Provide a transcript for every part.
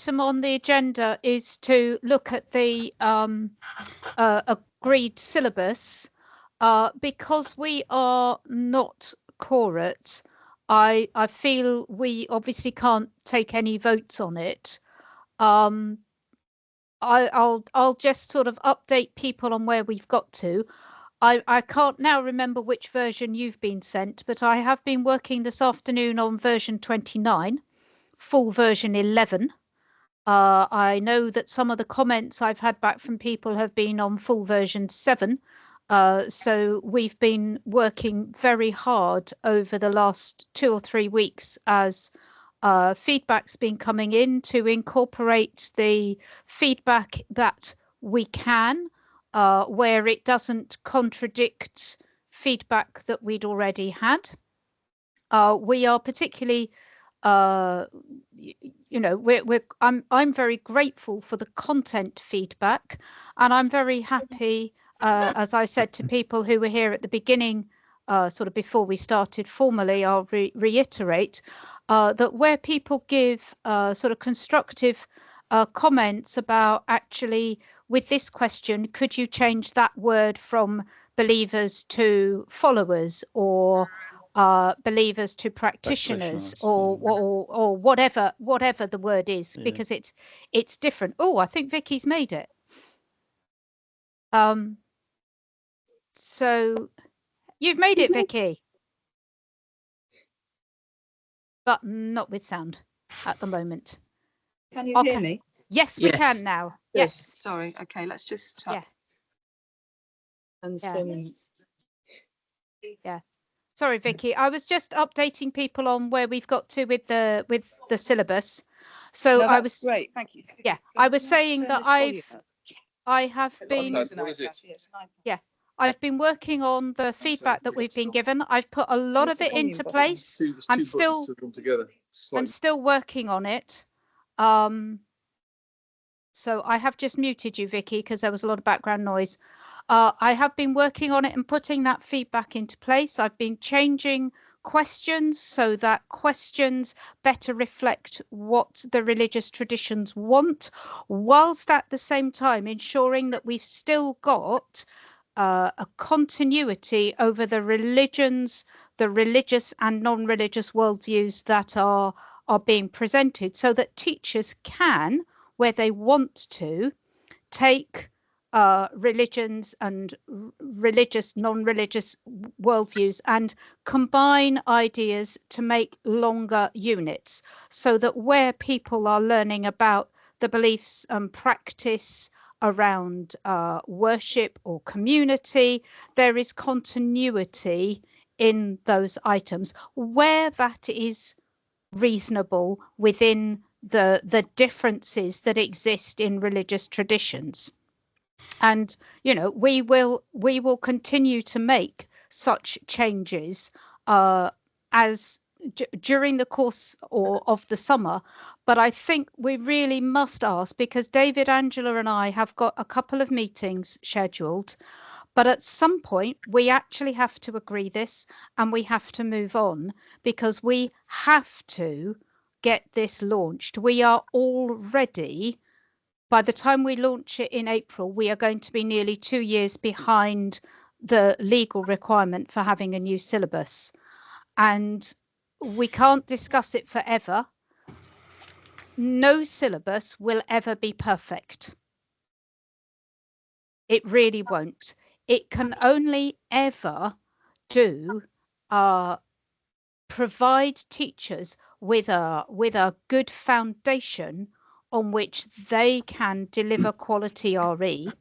item on the agenda is to look at the agreed syllabus. Because we are not quorate, I feel we obviously can't take any votes on it. I'll just sort of update people on where we've got to. I can't now remember which version you've been sent, but I have been working this afternoon on version 29, full version 11. I know that some of the comments I've had back from people have been on full version 7. So we've been working very hard over the last 2 or 3 weeks as feedback's been coming in to incorporate the feedback that we can, where it doesn't contradict feedback that we'd already had. We are particularly, I'm very grateful for the content feedback, and I'm very happy, as I said to people who were here at the beginning, sort of before we started formally, I'll reiterate that where people give sort of constructive comments about actually with this question, could you change that word from believers to followers, or believers to practitioners, or whatever the word is, because it's different. Oh, I think Vicky's made it. So you've made it, Vicky, but not with sound at the moment. Can you hear me? Yes, we can now. Yes. Sorry. Okay, let's just yeah. And yeah. Sorry, Vicky. I was just updating people on where we've got to with the syllabus. So no, I was great. Thank you. Yeah, I was saying that I have been I've been working on the feedback that we've been given. I've put a lot of it into place. I'm still working on it. So I have just muted you, Vicky, because there was a lot of background noise. I have been working on it and putting that feedback into place. I've been changing questions so that questions better reflect what the religious traditions want, whilst at the same time ensuring that we've still got a continuity over the religions, the religious and non-religious worldviews that are being presented, so that teachers can, where they want to, take religions and religious, non-religious worldviews and combine ideas to make longer units, so that where people are learning about the beliefs and practice around worship or community, there is continuity in those items where that is reasonable within the differences that exist in religious traditions. And we will continue to make such changes as during the course of the summer. But I think we really must ask, because David, Angela and I have got a couple of meetings scheduled, but at some point we actually have to agree this and we have to move on, because we have to get this launched. We are already, by the time we launch it in April, we are going to be nearly 2 years behind the legal requirement for having a new syllabus. And we can't discuss it forever. No syllabus will ever be perfect. It really won't. It can only ever do provide teachers with a good foundation on which they can deliver quality RE.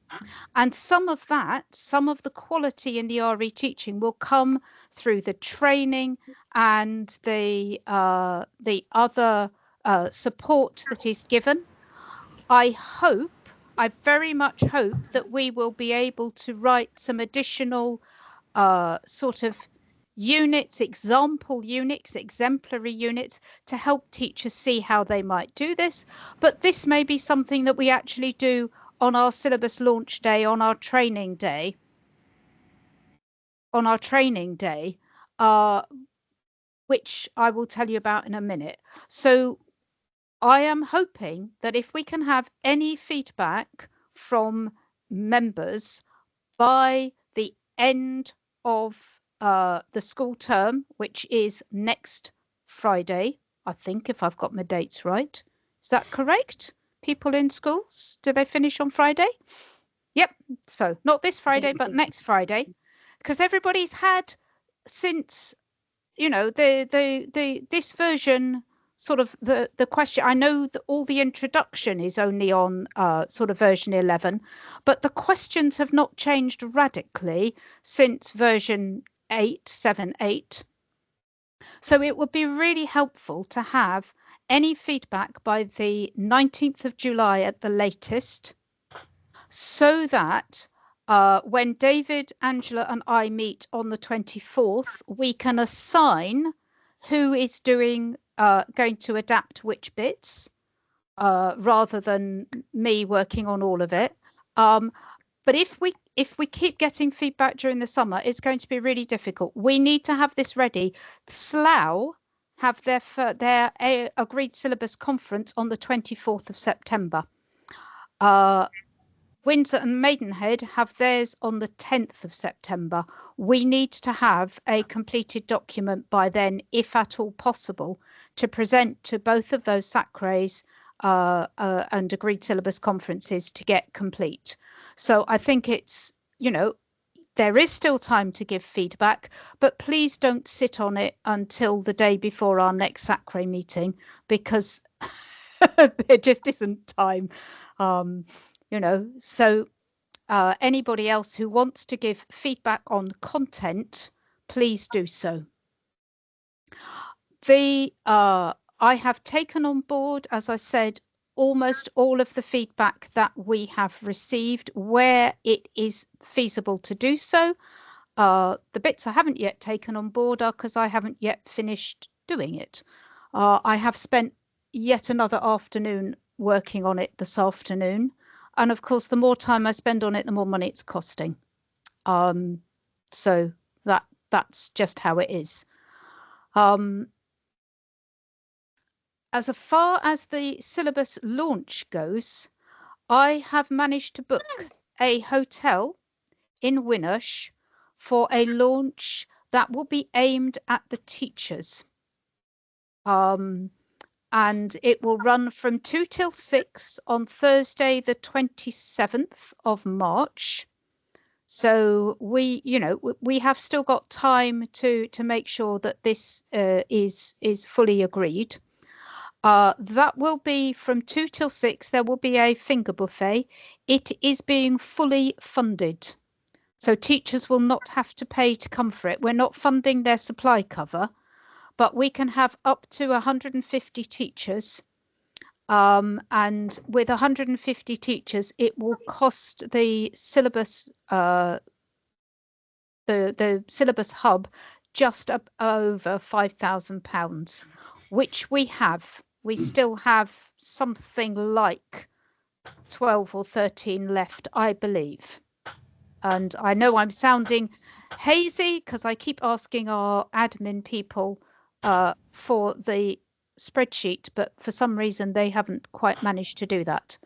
And some of the quality in the RE teaching will come through the training and the other support that is given. I very much hope that we will be able to write some additional sort of units, exemplary units, to help teachers see how they might do this. But this may be something that we actually do on our syllabus launch day, on our training day, which I will tell you about in a minute. So I am hoping that if we can have any feedback from members by the end of the school term, which is next Friday, I think, if I've got my dates right. Is that correct? People in schools, do they finish on Friday? Yep. So not this Friday, but next Friday, because everybody's had since, you know, this version, sort of the question. I know that all the introduction is only on sort of version 11, but the questions have not changed radically since version 8.7.8. So it would be really helpful to have any feedback by the 19th of July at the latest, so that when David, Angela, and I meet on the 24th, we can assign who is doing going to adapt which bits, rather than me working on all of it. But if we keep getting feedback during the summer, it's going to be really difficult. We need to have this ready. Slough have their agreed syllabus conference on the 24th of September. Windsor and Maidenhead have theirs on the 10th of September. We need to have a completed document by then, if at all possible, to present to both of those SACREs and agreed syllabus conferences to get complete. So I think it's, you know, there is still time to give feedback, but please don't sit on it until the day before our next SACRE meeting, because there just isn't time. You know, so anybody else who wants to give feedback on content, please do so. I have taken on board, as I said, almost all of the feedback that we have received where it is feasible to do so. The bits I haven't yet taken on board are because I haven't yet finished doing it. I have spent yet another afternoon working on it this afternoon. And of course, the more time I spend on it, the more money it's costing. So that's just how it is. As far as the syllabus launch goes, I have managed to book a hotel in Winnersh for a launch that will be aimed at the teachers. And it will run from 2 till 6 on Thursday, the 27th of March. So we have still got time to make sure that this is fully agreed. That will be from 2 till 6. There will be a finger buffet. It is being fully funded. So teachers will not have to pay to come for it. We're not funding their supply cover, but we can have up to 150 teachers. And with 150 teachers, it will cost the syllabus, the syllabus hub, just up over £5,000, which we have. We still have something like 12 or 13 left, I believe. And I know I'm sounding hazy because I keep asking our admin people for the spreadsheet, but for some reason they haven't quite managed to do that.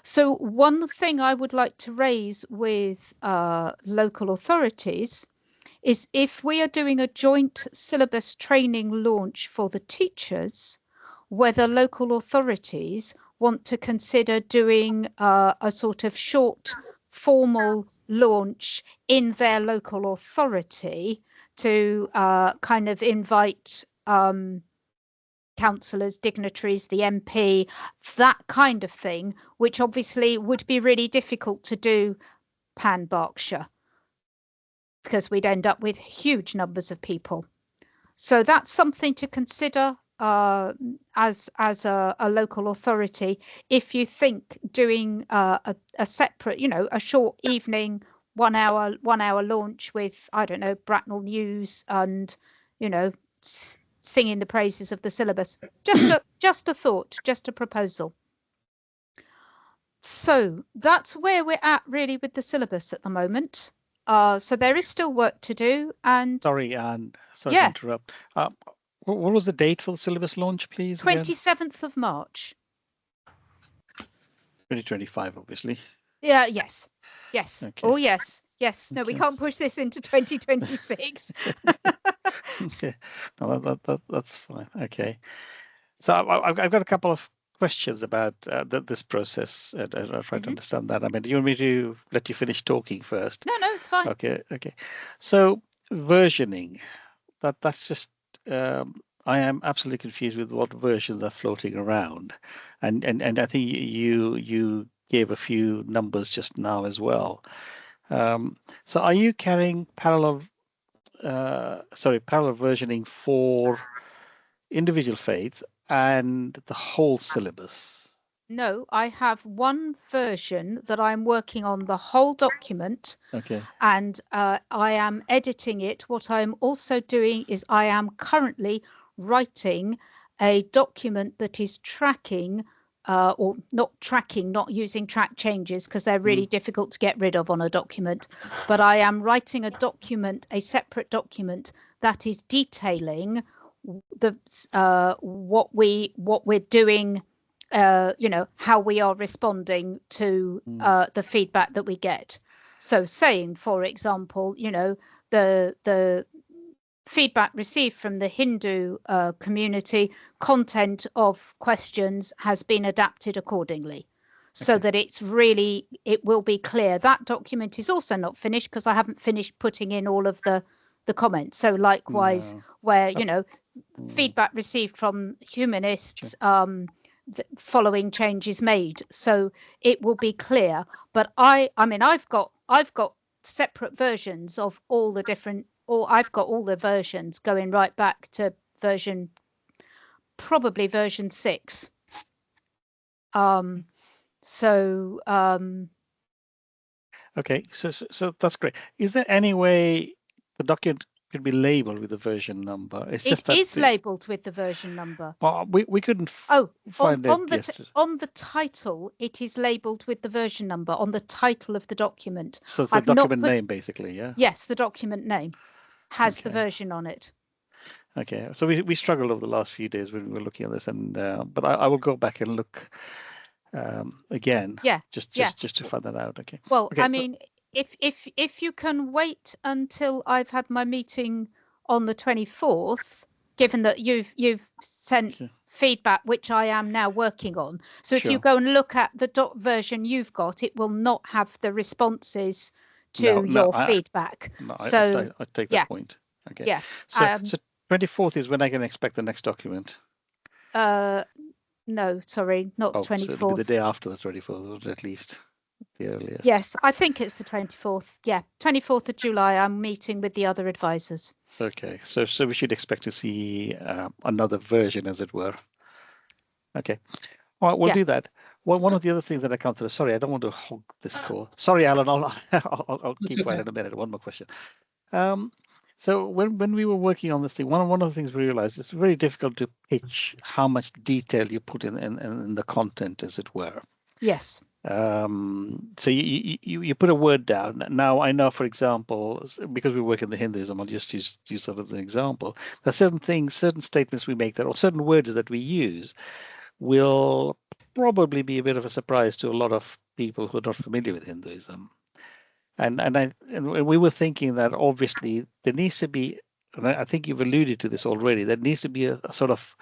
So one thing I would like to raise with local authorities is, if we are doing a joint syllabus training launch for the teachers, whether local authorities want to consider doing a sort of short formal launch in their local authority to kind of invite councillors, dignitaries, the MP, that kind of thing, which obviously would be really difficult to do pan Berkshire, because we'd end up with huge numbers of people. So that's something to consider as a local authority, if you think doing a separate, a short evening 1 hour launch with, I don't know, Bracknell News and singing the praises of the syllabus. Just a thought, just a proposal. So that's where we're at really with the syllabus at the moment. So there is still work to do. And sorry to interrupt. What was the date for the syllabus launch, please? 27th of March. 2025, obviously. Yeah, yes. Okay. Oh, yes. No, we Okay. can't push this into 2026. Okay. No, that's fine. Okay. So I've got a couple of questions about this process, and I'll try to understand that. I mean, do you want me to let you finish talking first? No, it's fine. Okay. So versioning, that's just I am absolutely confused with what versions are floating around, and I think you gave a few numbers just now as well. So are you carrying parallel versioning for individual faiths and the whole syllabus? No, I have one version that I'm working on the whole document. Okay. And I am editing it. What I'm also doing is I am currently writing a document that is tracking or not using track changes because they're really difficult to get rid of on a document. But I am writing a document, a separate document that is detailing the what we're doing, how we are responding to the feedback that we get. So saying, for example, the feedback received from the Hindu community, content of questions has been adapted accordingly. So that it will be clear. That document is also not finished because I haven't finished putting in all of the comments. So likewise, where, feedback received from humanists, following changes made, so it will be clear. But I mean I've got separate versions of all the different, or I've got all the versions going right back to probably version 6. Okay, so that's great. Is there any way the document could be labeled with the version number? It's just that is labeled with the version number. Well, we couldn't find it. On the title, it is labeled with the version number on the title of the document. So it's the document name, basically, yeah? Yes, the document name has the version on it. Okay, so we struggled over the last few days when we were looking at this, and but I will go back and look again. Just to find that out. Okay. Well, okay, I mean, if you can wait until I've had my meeting on the 24th, given that you've sent feedback, which I am now working on. So if you go and look at the version you've got, it will not have the responses to your feedback. So I take that point. Okay. Yeah. So 24th is when I can expect the next document. No, sorry, not 24th. So it'll be the day after the 24th, or at least the earliest. Yes, I think it's the 24th. Yeah, 24th of July. I'm meeting with the other advisors. Okay, so we should expect to see another version, as it were. Okay, all right, we'll do that. Well, one of the other things that I come to. Sorry, I don't want to hog this call. Sorry, Alan. I'll keep quiet in a minute. One more question. So when we were working on this thing, one of the things we realized it's very difficult to pitch how much detail you put in the content, as it were. Yes. So you put a word down. Now I know, for example, because we work in the Hinduism, I'll just use that as an example. There are certain statements we make or certain words that we use will probably be a bit of a surprise to a lot of people who are not familiar with Hinduism. And we were thinking that obviously there needs to be, and I think you've alluded to this already, there needs to be a sort of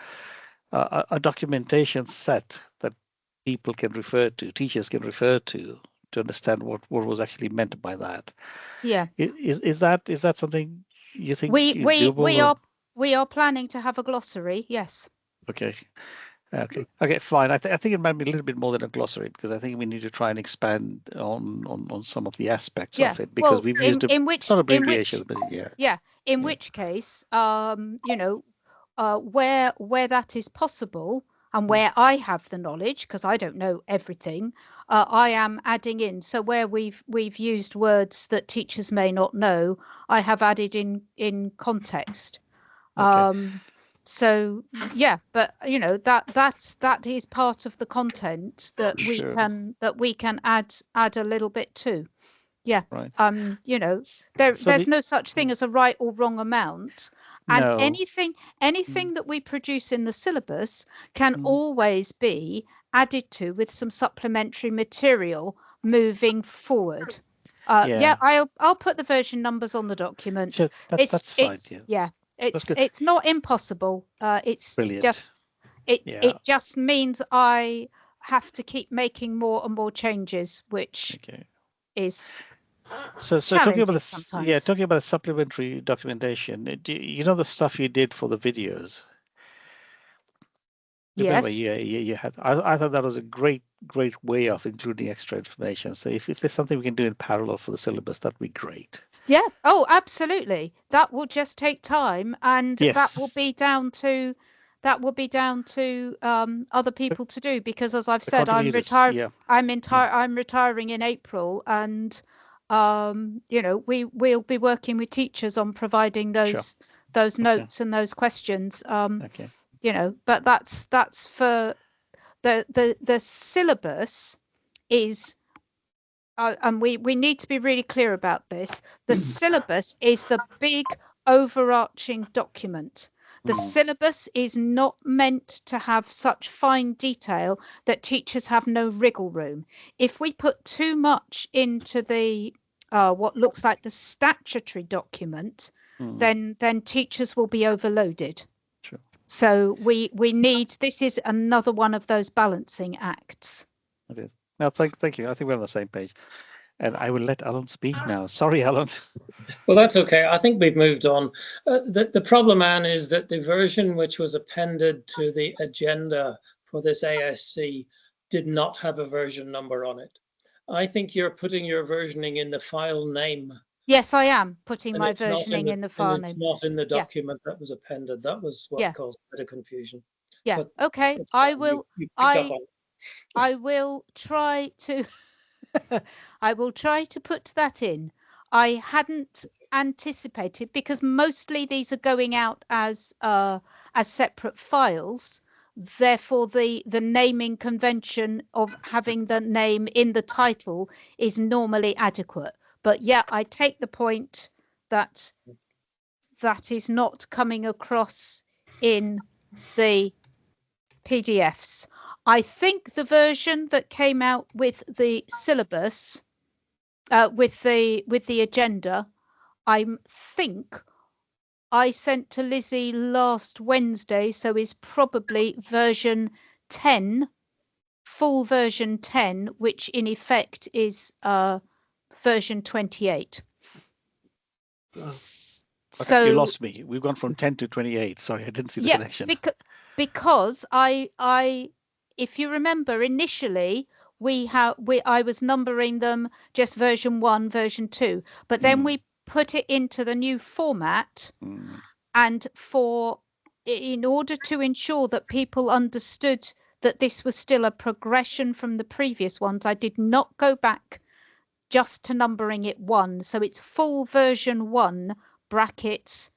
a documentation set that people can refer to, teachers can refer to understand what was actually meant by that. Yeah. Is that something you think is doable? We are planning to have a glossary. Yes. Okay. Okay, fine. I think it might be a little bit more than a glossary, because I think we need to try and expand on some of the aspects of it, because we've used not abbreviations, but in which case, where that is possible and where I have the knowledge, because I don't know everything, I am adding in. So where we've used words that teachers may not know, I have added in context. Okay. So but that is part of the content that we can add a little bit to. Yeah. Right. You know, So there's no such thing as a right or wrong amount, and no. anything that we produce in the syllabus can Mm. always be added to with some supplementary material moving forward. Yeah. I'll put the version numbers on the documents. Sure, that's fine. Yeah. That's good. It's not impossible. It's Brilliant. just Yeah. it just means I have to keep making more and more changes, which Okay. is So talking about sometimes. talking about the supplementary documentation, you know the stuff you did for the videos? Remember, Yes. you had. I thought that was a great way of including extra information. So if there's something we can do in parallel for the syllabus, that'd be great. Yeah. Oh, absolutely. That will just take time, and that will Yes. be down to other people to do, because as I've The said, I'm contributors. Yeah. I'm retiring in April, and you know, we'll be working with teachers on providing Sure. those Okay. notes and those questions. Okay. You know, but that's for the syllabus is and we need to be really clear about this. The syllabus is the big overarching document. The syllabus is not meant to have such fine detail that teachers have no wriggle room. If we put too much into the what looks like the statutory document, then teachers will be overloaded. Sure. So we need, this is another one of those balancing acts. It is. No, thank you. I think we're on the same page. And I will let Alan speak now. Sorry, Alan. Well, that's okay. I think we've moved on. The problem, Anne, is that the version which was appended to the agenda for this ASC did not have a version number on it. I think you're putting your versioning in the file name. Yes, I am putting and my it's not versioning in the file name. It's not in the document that was appended. That was what caused a bit of confusion. Yeah. But okay. I will try to I will try to put that in. I hadn't anticipated, because mostly these are going out as separate files. Therefore, the naming convention of having the name in the title is normally adequate. But yeah, I take the point that that is not coming across in the PDFs. I think the version that came out with the syllabus, with the agenda, I think I sent to Lizzie last Wednesday, so is probably version 10, full version 10, which in effect is version 28. Okay, so you lost me. We've gone from 10 to 28. Sorry, I didn't see the connection. Because I if you remember, initially I was numbering them just version 1, version 2, but then we put it into the new format, and in order to ensure that people understood that this was still a progression from the previous ones, I did not go back just to numbering it 1. So it's full version 1 brackets.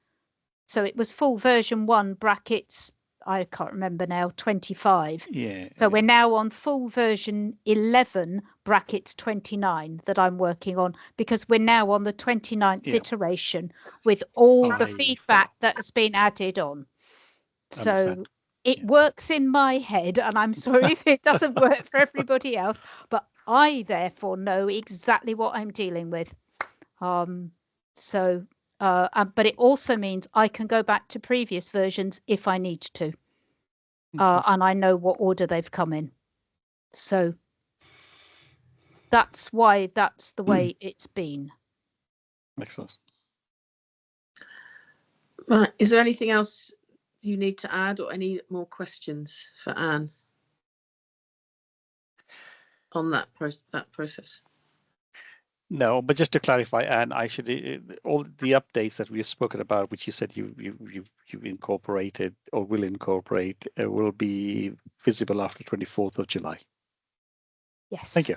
So it was full version 1 brackets, I can't remember now, 25. Yeah. So we're now on full version 11 brackets 29 that I'm working on, because we're now on the 29th iteration with all the feedback that has been added on. So it works in my head, and I'm sorry if it doesn't work for everybody else, but I therefore know exactly what I'm dealing with. But it also means I can go back to previous versions if I need to. And I know what order they've come in. So that's why that's the way it's been. Excellent. Right. Is there anything else you need to add, or any more questions for Anne on that process? No, but just to clarify, Anne, all the updates that we've spoken about, which you said you've incorporated or will incorporate, will be visible after 24th of July. Yes. Thank you.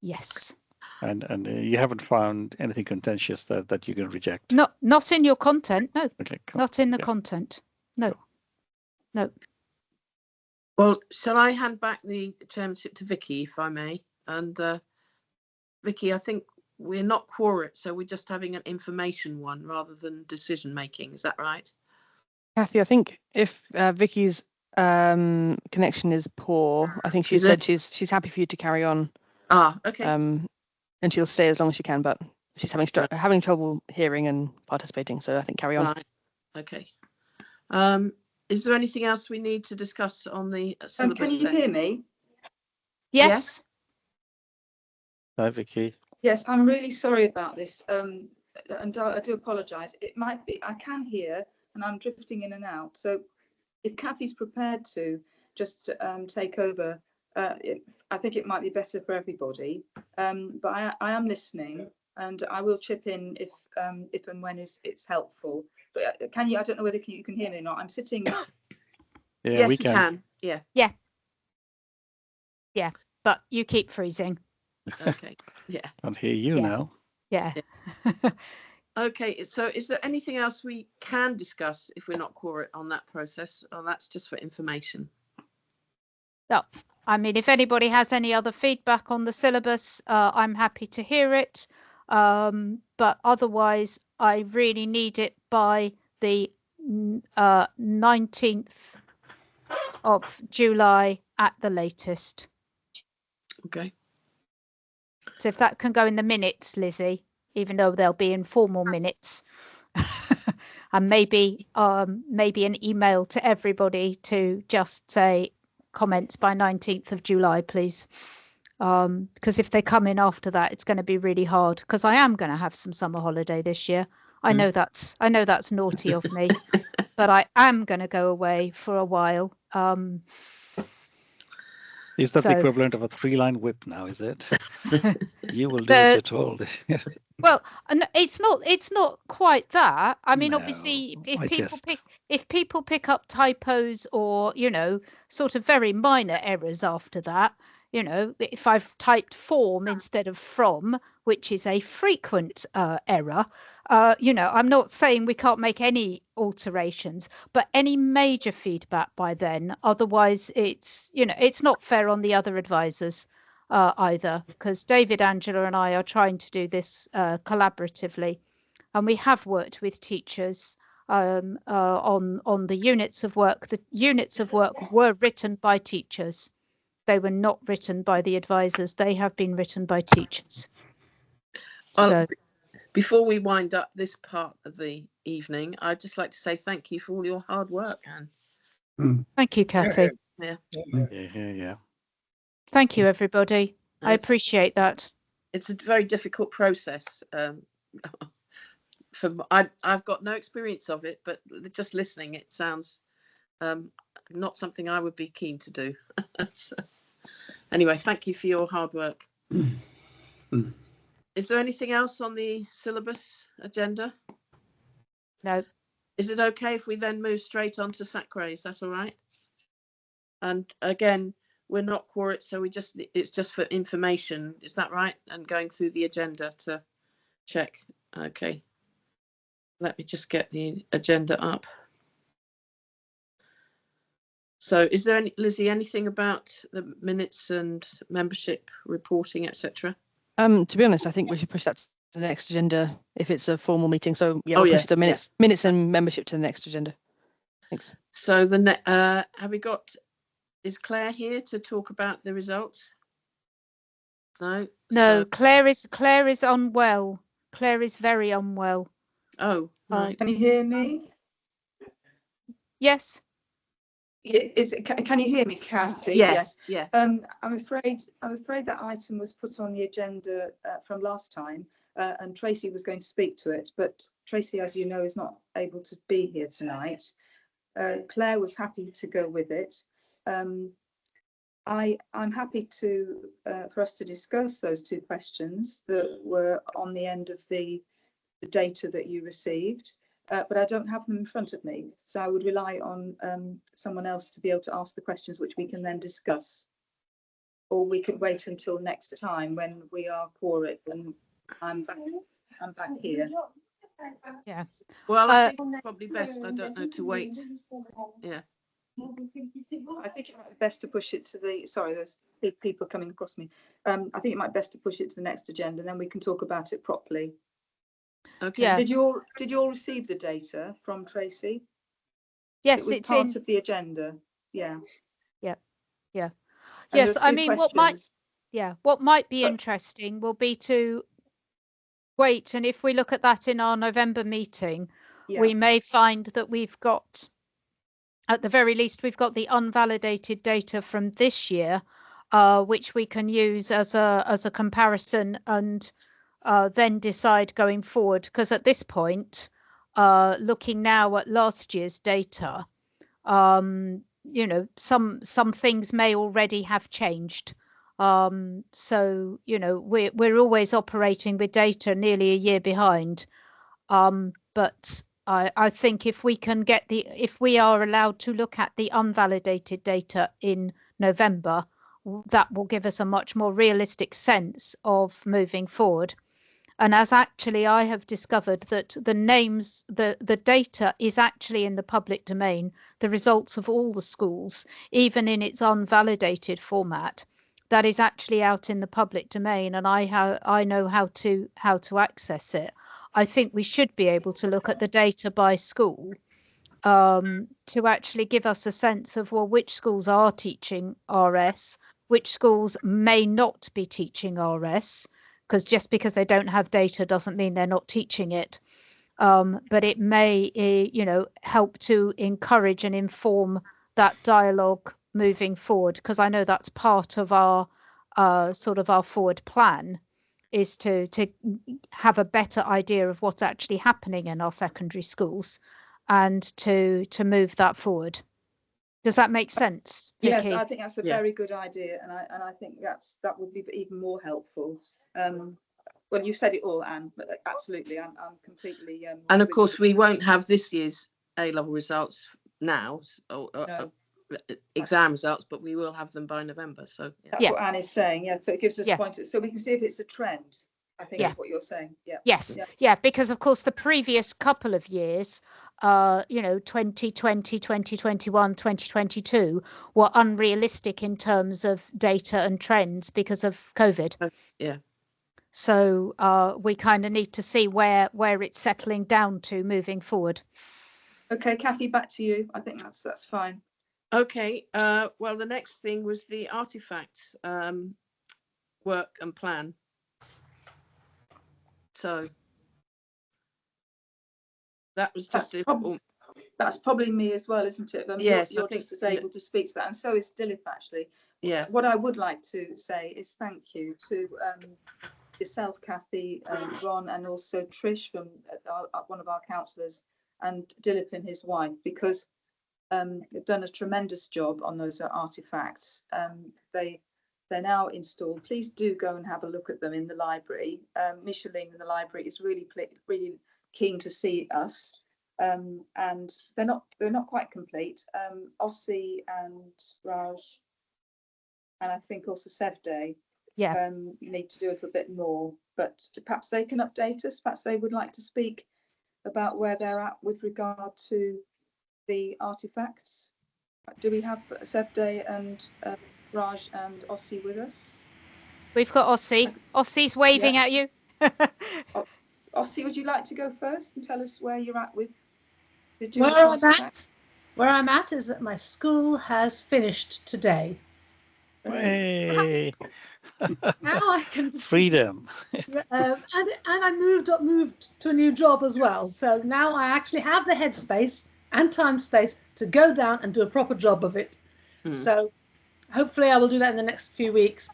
Yes. And you haven't found anything contentious that you can reject? Not in your content, no. Okay, cool. Not in the content, no. Cool. No. Well, shall I hand back the chairmanship to Vicky, if I may? And Vicky, I think we're not quorate, so we're just having an information one rather than decision making. Is that right? Kathy, I think if Vicky's connection is poor, I think she Is said it? she's happy for you to carry on. Ah, okay. And she'll stay as long as she can, but she's having trouble hearing and participating. So I think carry on. Right. Okay. Is there anything else we need to discuss on the syllabus? Can you hear me? Yes. Hi, Vicky. Yes, I'm really sorry about this. And I do apologise. It might be, I can hear and I'm drifting in and out. So if Kathy's prepared to just take over, I think it might be better for everybody. But I am listening and I will chip in if and when it's helpful. But can you, I don't know whether you can hear me or not. I'm sitting. Yeah, Yes, we can. Yeah. Yeah. But you keep freezing. Okay. Yeah. Can't hear you Yeah. now. Yeah. Okay. So is there anything else we can discuss if we're not quorate on that process, or that's just for information? No, I mean, if anybody has any other feedback on the syllabus, I'm happy to hear it. But otherwise, I really need it by the 19th of July at the latest. Okay. So if that can go in the minutes, Lizzie, even though they'll be informal minutes, and maybe an email to everybody to just say comments by 19th of July, please. Because if they come in after that, it's going to be really hard, because I am going to have some summer holiday this year. I know that's naughty of me, but I am going to go away for a while. Is that the So- equivalent of a 3-line whip now, is it? You will do as you're told. Well, it's not quite that. I mean, No, obviously, I if people pick up typos or, sort of very minor errors after that, if I've typed form instead of from, which is a frequent error, I'm not saying we can't make any alterations, but any major feedback by then. Otherwise, it's not fair on the other advisors. Either, because David, Angela and I are trying to do this collaboratively, and we have worked with teachers on the units of work. The units of work were written by teachers. They were not written by the advisors. They have been written by teachers. So Before we wind up this part of the evening, I'd just like to say thank you for all your hard work, Anne. thank you, Kathy. Yeah. Thank you, everybody. I It's- appreciate that. It's a very difficult process. I've got no experience of it, but just listening, it sounds not something I would be keen to do. So, anyway, thank you for your hard work. Is there anything else on the syllabus agenda? No. Is it okay if we then move straight on to SACRE? Is that all right? And again, we're not quorate, so it's just for information. Is that right? And going through the agenda to check. Okay. Let me just get the agenda up. So is there Lizzie, anything about the minutes and membership reporting, etc.? To be honest, I think we should push that to the next agenda if it's a formal meeting. So yeah, Oh, we'll yeah, push the minutes and membership to the next agenda. Thanks. So have we got, is Claire here to talk about the results? No. No, So, Claire is unwell. Claire is very unwell. oh, right. Can you hear me? Yes. Can you hear me, Kathy? Yes. Yeah. I'm afraid that item was put on the agenda from last time, and Tracy was going to speak to it, but Tracy, as you know, is not able to be here tonight. Claire was happy to go with it. I'm happy for us to discuss those two questions that were on the end of the data that you received. But I don't have them in front of me, so I would rely on someone else to be able to ask the questions, which we can then discuss, or we could wait until next time when we are quorate and I'm back here. Yeah. Well, I think it's probably best, I don't know, to wait. Yeah. I think it might be best to push it to the. Sorry, there's people coming across me. I think it might be best to push it to the next agenda, and then we can talk about it properly. Okay. Yeah. Did you all receive the data from Tracy? Yes, It was it's part in. of the agenda. Yeah. Yeah. Yeah. And Yes, there are I two mean, what might be But- interesting will be to wait, and if we look at that in our November meeting, Yeah. we may find that we've got, at the very least, we've got the unvalidated data from this year, which we can use as a comparison, and then decide going forward. Because at this point, looking now at last year's data, you know, some things may already have changed. So, you know, we're always operating with data nearly a year behind. But I think if we are allowed to look at the unvalidated data in November, that will give us a much more realistic sense of moving forward. And as actually I have discovered that the names, the data is actually in the public domain, the results of all the schools, even in its unvalidated format, that is actually out in the public domain, and I know how to access it. I think we should be able to look at the data by school, to actually give us a sense of, well, which schools are teaching RS, which schools may not be teaching RS, because just because they don't have data doesn't mean they're not teaching it. But it may, you know, help to encourage and inform that dialogue moving forward, because I know that's part of our sort of our forward plan, is to have a better idea of what's actually happening in our secondary schools, and to move that forward. Does that make sense, Vicky? Yes, I think that's a Yeah. very good idea, and I think that would be even more helpful. Well, you said it all, Anne, but absolutely, I'm completely. And of course, we won't have this year's A-level results now, No. exam results, but we will have them by November. So That's what Anne is saying. Yeah, so it gives us Yeah. pointers, so we can see if it's a trend. I think Yeah. is what you're saying. Yeah. Yes, Yeah. yeah, because of course the previous couple of years, you know, 2020, 2021, 2022 were unrealistic in terms of data and trends because of COVID. yeah. So we kind of need to see where it's settling down to moving forward. Okay, Kathy, back to you. I think that's fine. Okay. Well, the next thing was the artifacts work and plan. So that was just That's probably me as well, isn't it? Yes, you're just as able to speak to that, and so is Dilip actually. Yeah. What I would like to say is thank you to yourself, Kathy, Ron, and also Trish from one of our councillors, and Dilip and his wife, because they've done a tremendous job on those artifacts. They're now installed. Please do go and have a look at them in the library. Micheline in the library is really keen to see us, and they're not quite complete. Ossie and Raj, and I think also Sevday, need to do a little bit more, but perhaps they can update us. Perhaps they would like to speak about where they're at with regard to the artifacts. Do we have Sevday and Raj and Ossie with us? We've got Ossie. Ossie's waving at you. Ossie, would you like to go first and tell us where you're at with the Where I'm at is that my school has finished today. Hey. Now I can Freedom. and I moved to a new job as well. So now I actually have the headspace and time space to go down and do a proper job of it. So hopefully I will do that in the next few weeks,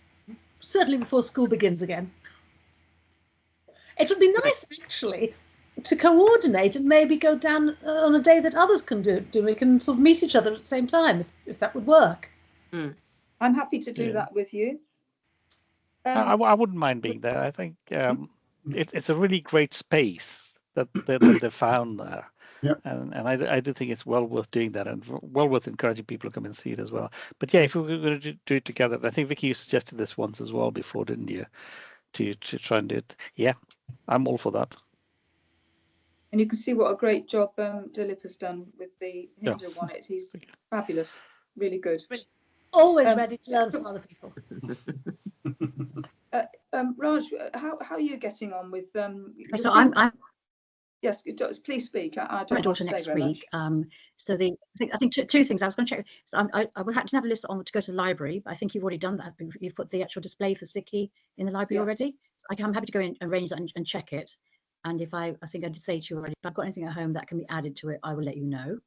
certainly before school begins again. It would be nice actually to coordinate and maybe go down on a day that others can do. We can sort of meet each other at the same time, if that would work. I'm happy to do that with you. I wouldn't mind being there. I think it's a really great space that they found there. Yep. And I do think it's well worth doing that, and well worth encouraging people to come and see it as well. But yeah, if we were going to do it together, I think Vicky, you suggested this once as well before, didn't you? To try and do it. Yeah, I'm all for that. And you can see what a great job Dilip has done with the Hindu one. He's fabulous, really good. Always ready to learn from other people. Raj, how are you getting on with So I'm yes, please speak. I my don't want daughter to say next very week. much. So I think two things. I was going to check. So I will have to have a list on to go to the library. But I think you've already done that. You've put the actual display for SACRE in the library Yeah. already. So I'm happy to go in and arrange that and check it. And if I think I did say to you already, if I've got anything at home that can be added to it, I will let you know.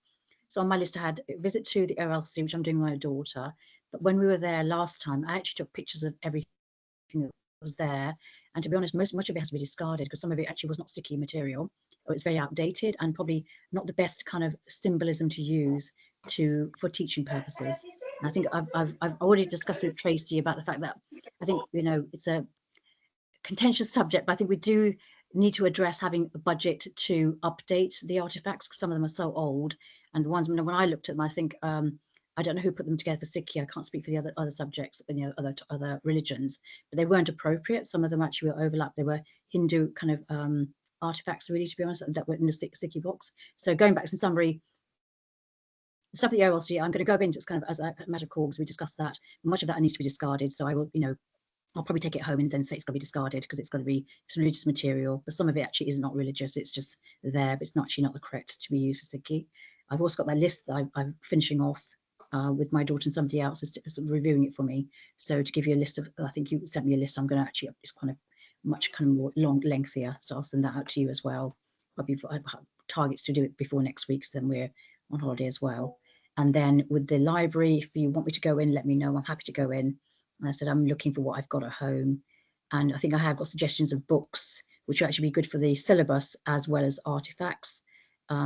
So on my list, I had a visit to the OLC, which I'm doing with my daughter. But when we were there last time, I actually took pictures of everything that was there. And to be honest, much of it has to be discarded because some of it actually was not SACRE material. It was very outdated and probably not the best kind of symbolism to use for teaching purposes. And I think I've already discussed with Tracy about the fact that I think, you know, it's a contentious subject, but I think we do need to address having a budget to update the artifacts because some of them are so old. And the ones when I looked at them, I think I don't know who put them together for SACRE. I can't speak for the other subjects, you know, other religions, but they weren't appropriate. Some of them actually were overlapped. They were Hindu kind of artifacts, really, to be honest, that were in the SACRE box. So going back in summary, the stuff that the OLC, I'm going to go in just kind of as a matter of course, we discussed that. Much of that needs to be discarded. So I will, you know, I'll probably take it home and then say it's got to be discarded because it's religious material. But some of it actually is not religious. It's just there, but it's not actually not the correct to be used for SACRE. I've also got that list that I'm finishing off with my daughter and somebody else is reviewing it for me. So to give you a list of, I think you sent me a list. I'm going to actually, it's kind of much kind of more lengthier. So I'll send that out to you as well. I'll targets to do it before next week. So then we're on holiday as well. And then with the library, if you want me to go in, let me know. I'm happy to go in. And I said, I'm looking for what I've got at home. And I think I have got suggestions of books, which will actually be good for the syllabus as well as artifacts,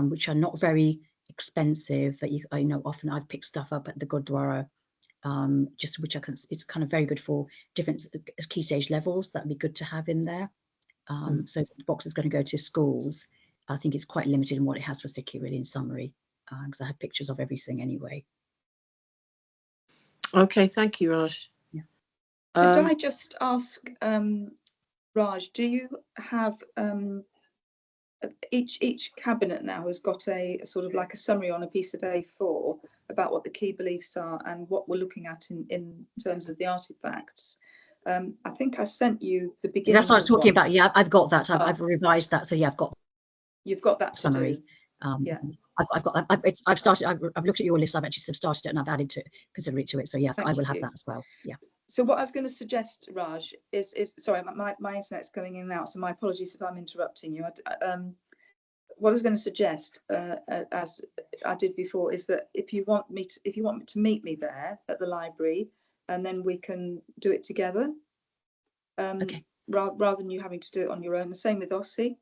which are not very expensive. That I know often I've picked stuff up at the Gurdwara, just which it's kind of very good for different key stage levels. That'd be good to have in there. So the box is going to go to schools. I think it's quite limited in what it has for SACRE, really, in summary, because I have pictures of everything anyway. Okay, thank you, Raj. Yeah. Could I just ask, Raj, do you have each cabinet now has got a sort of like a summary on a piece of A4 about what the key beliefs are and what we're looking at in terms of the artifacts? I think I sent you the beginning. That's what I was talking about. Yeah, I've got that. I've revised that. So yeah, You've got that summary. Yeah. I've started. I've looked at your list. I've actually started it and I've added consider it to it. So yeah, I will have that as well. Yeah. So what I was going to suggest, Raj, is sorry, my internet's going in and out, so my apologies if I'm interrupting you. What I was going to suggest, as I did before, is that if you want me to meet me there at the library, and then we can do it together. Okay. Rather than you having to do it on your own. The same with Ossie.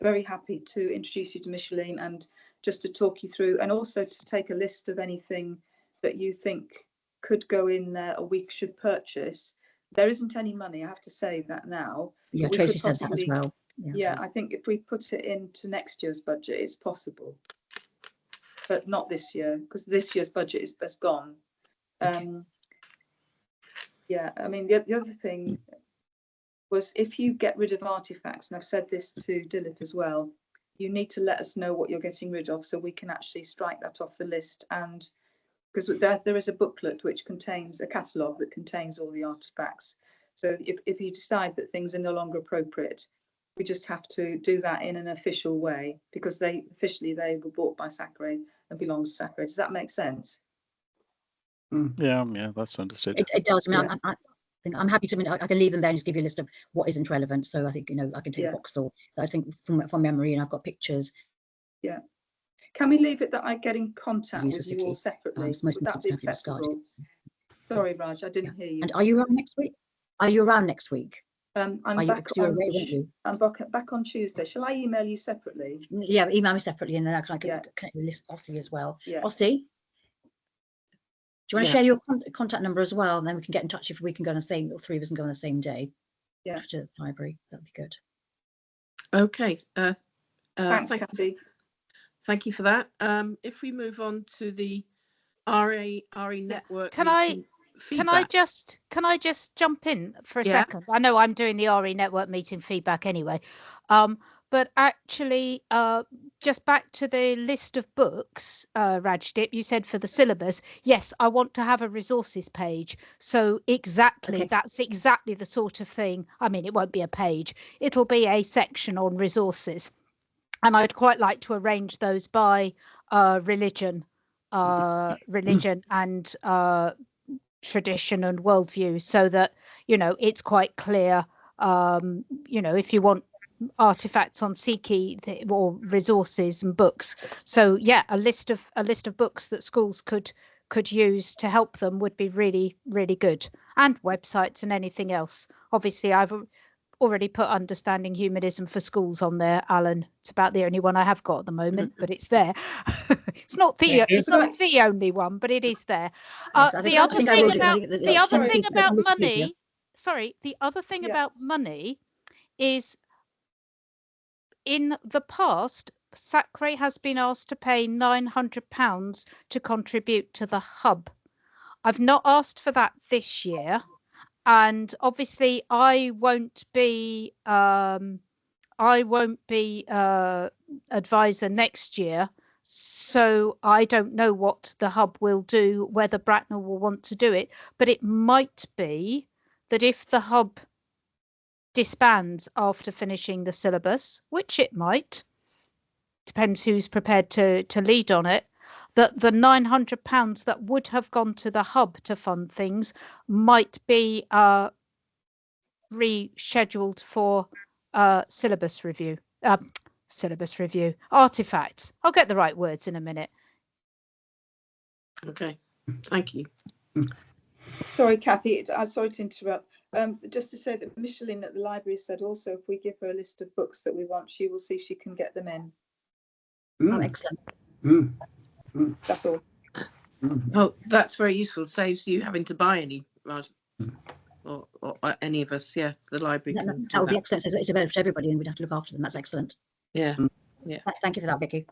Very happy to introduce you to Micheline and just to talk you through, and also to take a list of anything that you think could go in there or we should purchase. There isn't any money, I have to say that now. Yeah, Tracy said that as well. Yeah, I think if we put it into next year's budget, it's possible, but not this year because this year's budget is gone. Okay. Yeah, I mean the other thing was if you get rid of artifacts, and I've said this to Dilip as well, you need to let us know what you're getting rid of so we can actually strike that off the list. And because there is a booklet which contains a catalogue that contains all the artifacts. So if you decide that things are no longer appropriate, we just have to do that in an official way because they were bought by SACRE and belong to SACRE. Does that make sense? Yeah, that's understood. It does. I mean, Yeah. I'm happy to. I can leave them there and just give you a list of what isn't relevant. So I think I can take a box or I think from memory, and I've got pictures. Yeah. Can we leave it that I get in contact with you all separately? Would that be acceptable? Sorry, Raj, I didn't hear you. And are you around next week? I'm back on Tuesday. Shall I email you separately? Yeah, email me separately, and then I can connect with Ossie as well. Yeah. Ossie, do you want to share your contact number as well? And then we can get in touch if we can go on the same, all three of us can go on the same day. Yeah. To the library. That'd be good. Okay. Thanks, Kathy. Thank you for that. If we move on to the RE network, Can I just jump in for a second? I know I'm doing the RE network meeting feedback anyway, but actually, just back to the list of books, Rajdip, you said for the syllabus, yes, I want to have a resources page. So exactly, Okay. that's exactly the sort of thing. I mean, it won't be a page, it'll be a section on resources. And I'd quite like to arrange those by religion and tradition and worldview, so that, you know, it's quite clear. You know, if you want artifacts on SACRE or resources and books. So yeah, a list of books that schools could use to help them would be really, really good, and websites and anything else. Obviously, I've already put Understanding Humanism for Schools on there, Alan. It's about the only one I have got at the moment, but it's there. It's not Thank you. the only one, but it is there. Yes, I think I will do. I think The other some of thing these about Wikipedia. money, sorry, the other thing Yeah. about money is, in the past, SACRE has been asked to pay £900 to contribute to the hub. I've not asked for that this year, and obviously I won't be advisor next year, so I don't know what the hub will do, whether Bracknell will want to do it, but it might be that if the hub disbands after finishing the syllabus, which it might, depends who's prepared to lead on it, that the £900 that would have gone to the hub to fund things might be rescheduled for syllabus review, artifacts. I'll get the right words in a minute. Okay, thank you. Sorry, Kathy, I'm sorry to interrupt. Just to say that Micheline at the library said also, if we give her a list of books that we want, she will see if she can get them in. Oh, excellent. That's all. Oh, that's very useful. Saves you having to buy any, Raj, or any of us. Yeah, the library can do That would be that. excellent. It's available to everybody, and we'd have to look after them. That's excellent. Yeah. Thank you for that, Vicky.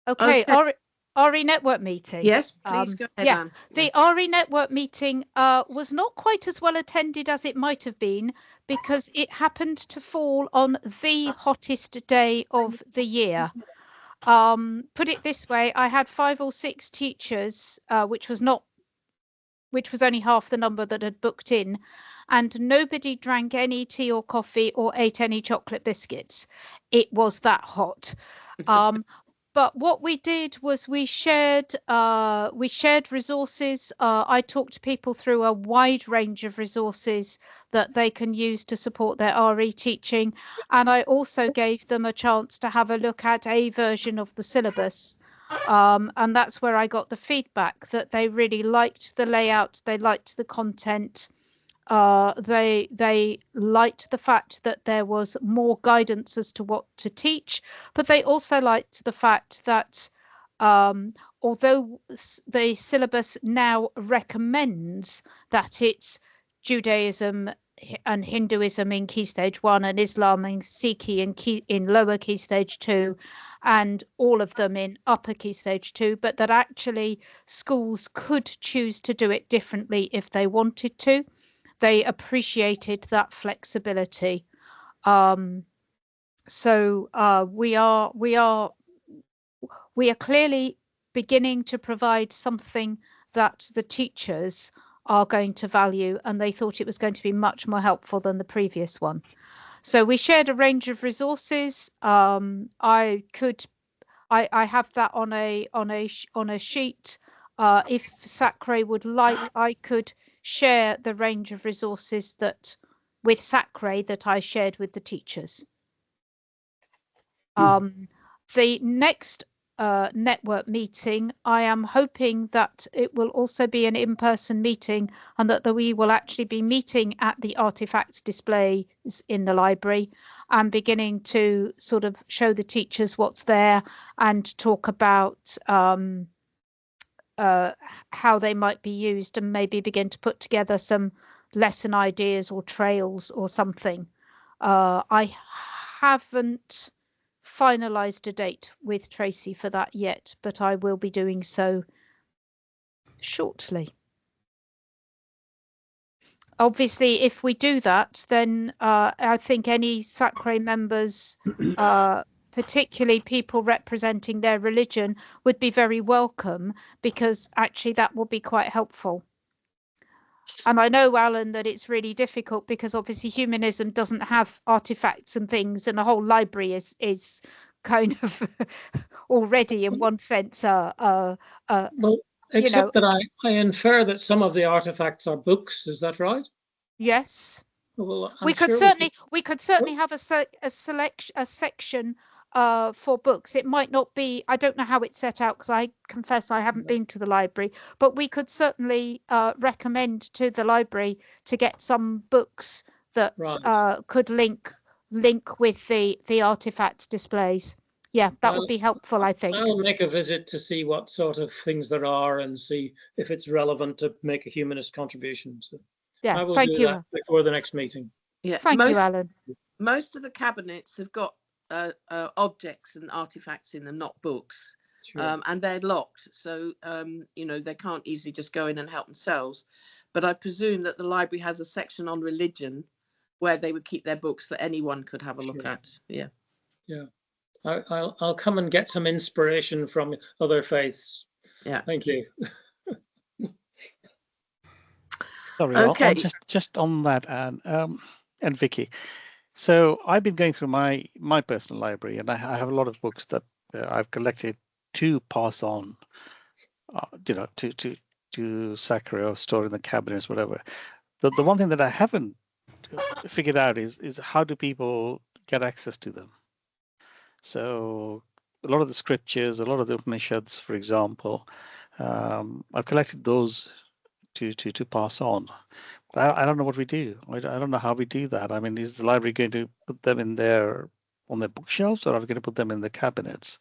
Okay, Okay. RE network meeting. Yes, please go ahead, Yeah, Anne. the RE network meeting was not quite as well attended as it might have been, because it happened to fall on the hottest day of the year. Put it this way, I had 5 or 6 teachers, which was only half the number that had booked in, and nobody drank any tea or coffee or ate any chocolate biscuits. It was that hot. But what we did was we shared resources. I talked to people through a wide range of resources that they can use to support their RE teaching, and I also gave them a chance to have a look at a version of the syllabus. And that's where I got the feedback that they really liked the layout, they liked the content, they liked the fact that there was more guidance as to what to teach, but they also liked the fact that although the syllabus now recommends that it's Judaism and Hinduism in Key Stage 1 and Islam and Sikh in Lower Key Stage 2 and all of them in Upper Key Stage 2, but that actually schools could choose to do it differently if they wanted to. They appreciated that flexibility. So we are clearly beginning to provide something that the teachers are going to value, and they thought it was going to be much more helpful than the previous one. So we shared a range of resources. I have that on a sheet. If SACRE would like, I could share the range of resources with SACRE that I shared with the teachers. The next network meeting, I am hoping that it will also be an in-person meeting, and that we will actually be meeting at the artifacts displays in the library and beginning to sort of show the teachers what's there and talk about how they might be used, and maybe begin to put together some lesson ideas or trails or something. I haven't finalized a date with Tracy for that yet, but I will be doing so shortly. obviously, if we do that, then I think any SACRE members, particularly people representing their religion, would be very welcome, because actually that will be quite helpful. And I know, Alan, that it's really difficult because obviously humanism doesn't have artifacts and things, and the whole library is kind of already in one sense well, except that I infer that some of the artifacts are books. Is that right? Yes. Well, we could certainly have a section for books. It might not be, I don't know how it's set out, because I confess I haven't been to the library, but we could certainly recommend to the library to get some books that could link with the artifact displays. Yeah, that would be helpful, I think. I'll make a visit to see what sort of things there are and see if it's relevant to make a humanist contribution. So yeah, I will thank do you. that before the next meeting. Yeah, thank you, Alan. Most of the cabinets have got objects and artifacts in them, not books. Sure. And they're locked, so you know, they can't easily just go in and help themselves. But I presume that the library has a section on religion where they would keep their books that anyone could have a look at. Yeah. Yeah. I'll come and get some inspiration from other faiths. Yeah. Thank you. Sorry, okay. just on that, and Vicky. So I've been going through my personal library, and I have a lot of books that I've collected to pass on, you know, to SACRE or store in the cabinets, whatever. The one thing that I haven't figured out is how do people get access to them? So a lot of the scriptures, a lot of the Upanishads, for example, I've collected those to pass on. But I don't know what we do. I don't know how we do that. I mean, is the library going to put them in on their bookshelves, or are we going to put them in the cabinets?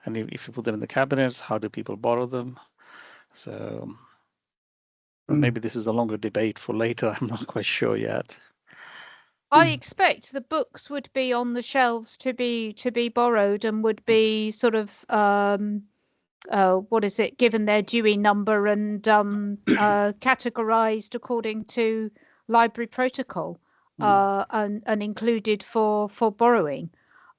And if you put them in the cabinets, how do people borrow them? So maybe this is a longer debate for later. I'm not quite sure yet. I expect the books would be on the shelves to be borrowed, and would be sort of given their Dewey number and categorized according to library protocol, and included for borrowing.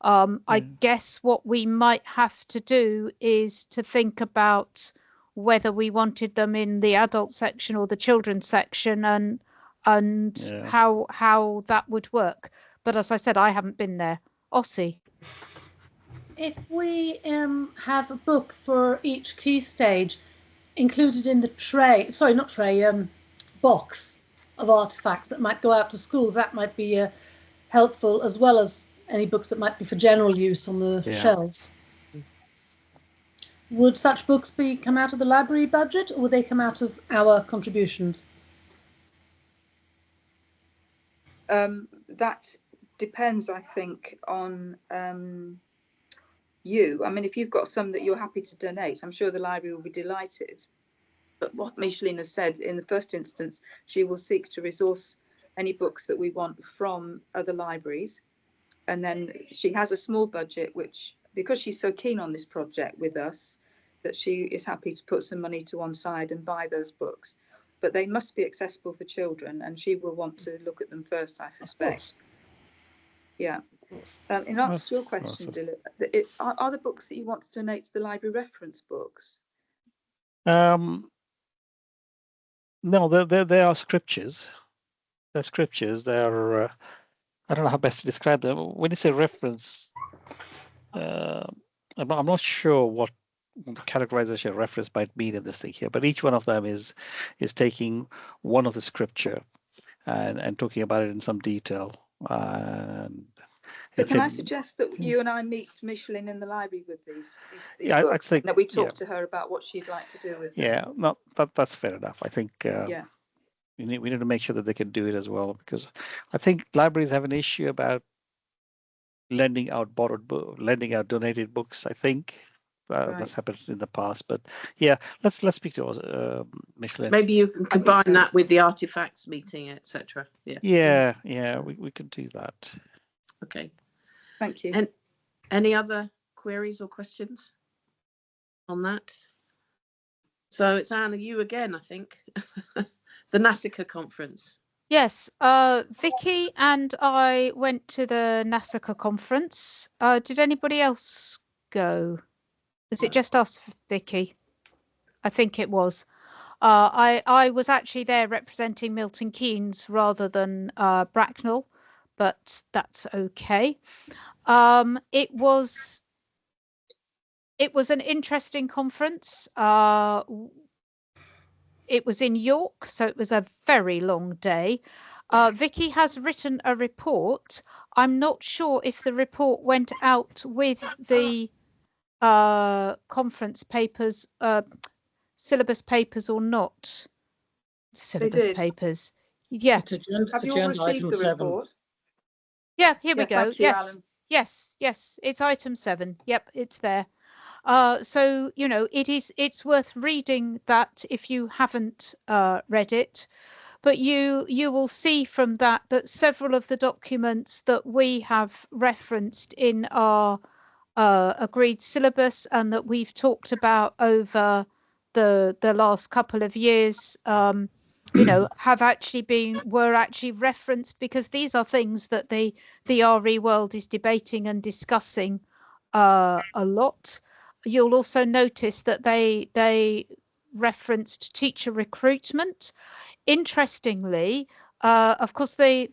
I guess what we might have to do is to think about whether we wanted them in the adult section or the children's section, and how that would work. But as I said, I haven't been there. Ossie. If we have a book for each key stage included in the box of artifacts that might go out to schools, that might be helpful, as well as any books that might be for general use on the shelves. Would such books come out of the library budget, or would they come out of our contributions? That depends, I think, on you. I mean, if you've got some that you're happy to donate, I'm sure the library will be delighted. But what Micheline has said, in the first instance, she will seek to resource any books that we want from other libraries. And then she has a small budget, which, because she's so keen on this project with us, that she is happy to put some money to one side and buy those books. But they must be accessible for children, and she will want to look at them first, I suspect. Yeah. In answer to your question, Dilip, are the books that you want to donate to the library reference books? No, they are scriptures. They're scriptures. They're I don't know how best to describe them. When you say reference, I'm not sure what the categorization of reference might mean in this thing here, but each one of them is taking one of the scripture and talking about it in some detail. And but can I suggest that you and I meet Micheline in the library with these books? I think that we talk to her about what she'd like to do with them. Yeah, no, that's fair enough. I think we need to make sure that they can do it as well, because I think libraries have an issue about lending out donated books. I think that's happened in the past, but yeah, let's speak to Micheline. Maybe you can combine that with the artifacts meeting, etc. Yeah, we can do that. Okay, thank you. And any other queries or questions on that? So it's Anna, you again, I think. The SACRE conference. Yes, Vicky and I went to the SACRE conference. Did anybody else go? Was it just us, Vicky? I think it was. I was actually there representing Milton Keynes rather than Bracknell, but that's okay. It was an interesting conference. It was in York, so it was a very long day. Vicky has written a report. I'm not sure if the report went out with the conference papers, syllabus papers or not. Syllabus did. papers. Yeah. It's agenda, Have you all agenda received item the 7. report? Yeah, here we Yeah, go. thank you, Yes. Alan. Yes, it's item 7. Yep, it's there. So, you know, it's worth reading that if you haven't read it, but you will see from that several of the documents that we have referenced in our agreed syllabus and that we've talked about over the last couple of years, you know, were actually referenced, because these are things that the RE world is debating and discussing a lot. You'll also notice that they referenced teacher recruitment. Interestingly, of course, the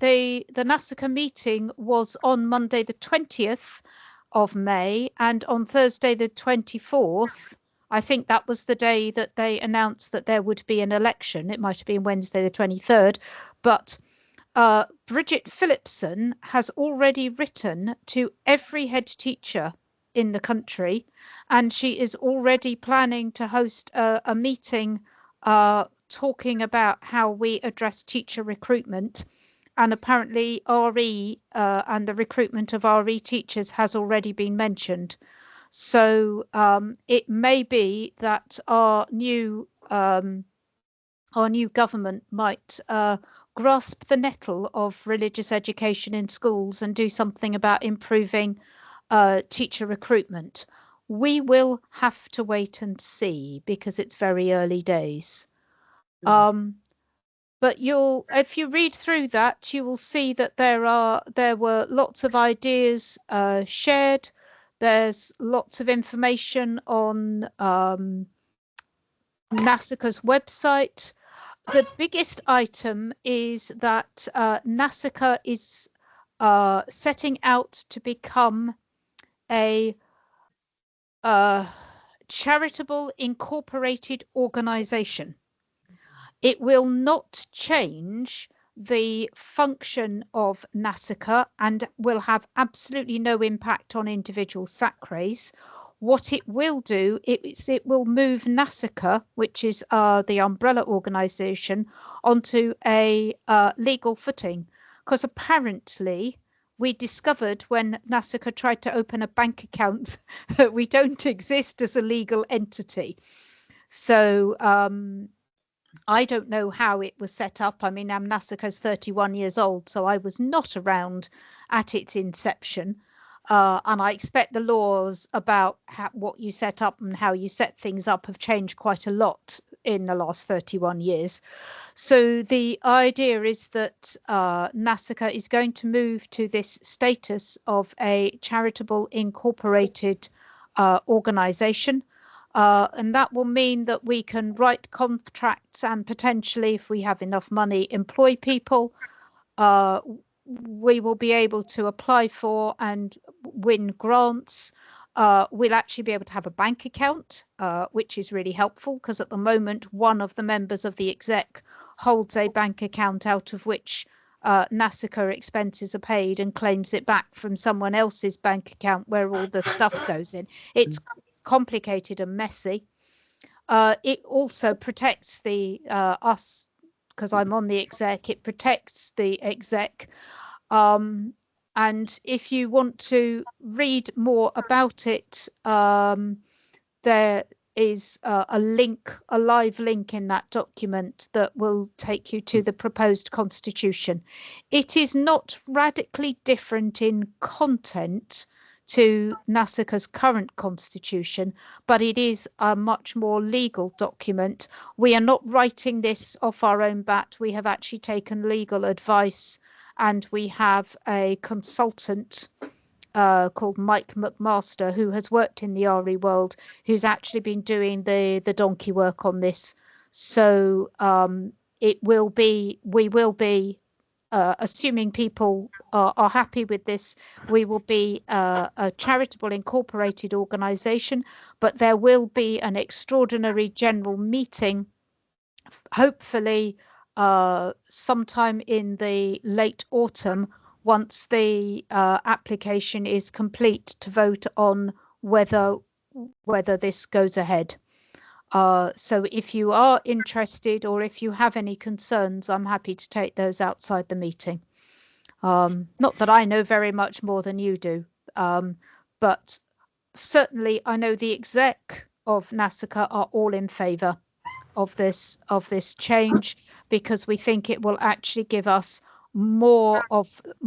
SACRE meeting was on Monday the 20th of May, and on Thursday the 24th, I think that was the day that they announced that there would be an election. It might have been Wednesday the 23rd, but Bridget Phillipson has already written to every head teacher in the country, and she is already planning to host a meeting talking about how we address teacher recruitment. And apparently RE and the recruitment of RE teachers has already been mentioned. So it may be that our new government might grasp the nettle of religious education in schools and do something about improving teacher recruitment. We will have to wait and see, because it's very early days. But if you read through that, you will see that there were lots of ideas shared. There's lots of information on SACRE's website. The biggest item is that SACRE is setting out to become a charitable incorporated organization. It will not change the function of SACRE and will have absolutely no impact on individual SACREs. What it will do is it will move SACRE, which is the umbrella organization, onto a legal footing, because apparently we discovered when SACRE tried to open a bank account that we don't exist as a legal entity. So I don't know how it was set up. I mean, SACRE is 31 years old, so I was not around at its inception. And I expect the laws about what you set up and how you set things up have changed quite a lot in the last 31 years. So the idea is that SACRE is going to move to this status of a charitable incorporated organization. And that will mean that we can write contracts and potentially, if we have enough money, employ people. We will be able to apply for and win grants. We'll actually be able to have a bank account, which is really helpful, because at the moment, one of the members of the exec holds a bank account out of which SACRE expenses are paid and claims it back from someone else's bank account where all the stuff goes in. It's complicated and messy. It also protects us, because I'm on the exec. It protects the exec. And if you want to read more about it, there is a live link in that document that will take you to the proposed constitution. It is not radically different in content to NASACRE's current constitution, but it is a much more legal document. We are not writing this off our own bat. We have actually taken legal advice, and we have a consultant called Mike McMaster, who has worked in the RE world, who's actually been doing the donkey work on this. So we will be, assuming people are happy with this, we will be a charitable incorporated organisation, but there will be an extraordinary general meeting, hopefully sometime in the late autumn, once the application is complete, to vote on whether this goes ahead. So if you are interested, or if you have any concerns, I'm happy to take those outside the meeting. Not that I know very much more than you do, but certainly I know the exec of NASACRE are all in favour of this change, because we think it will actually give us more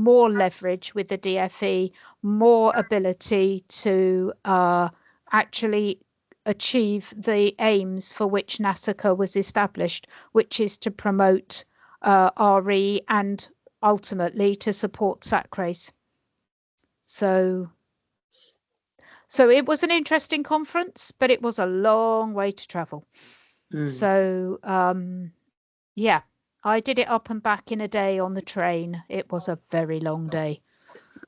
leverage with the DFE, more ability to actually achieve the aims for which NASACRE was established, which is to promote RE and ultimately to support SACREs. So it was an interesting conference, but it was a long way to travel. So yeah, I did it up and back in a day on the train. It was a very long day.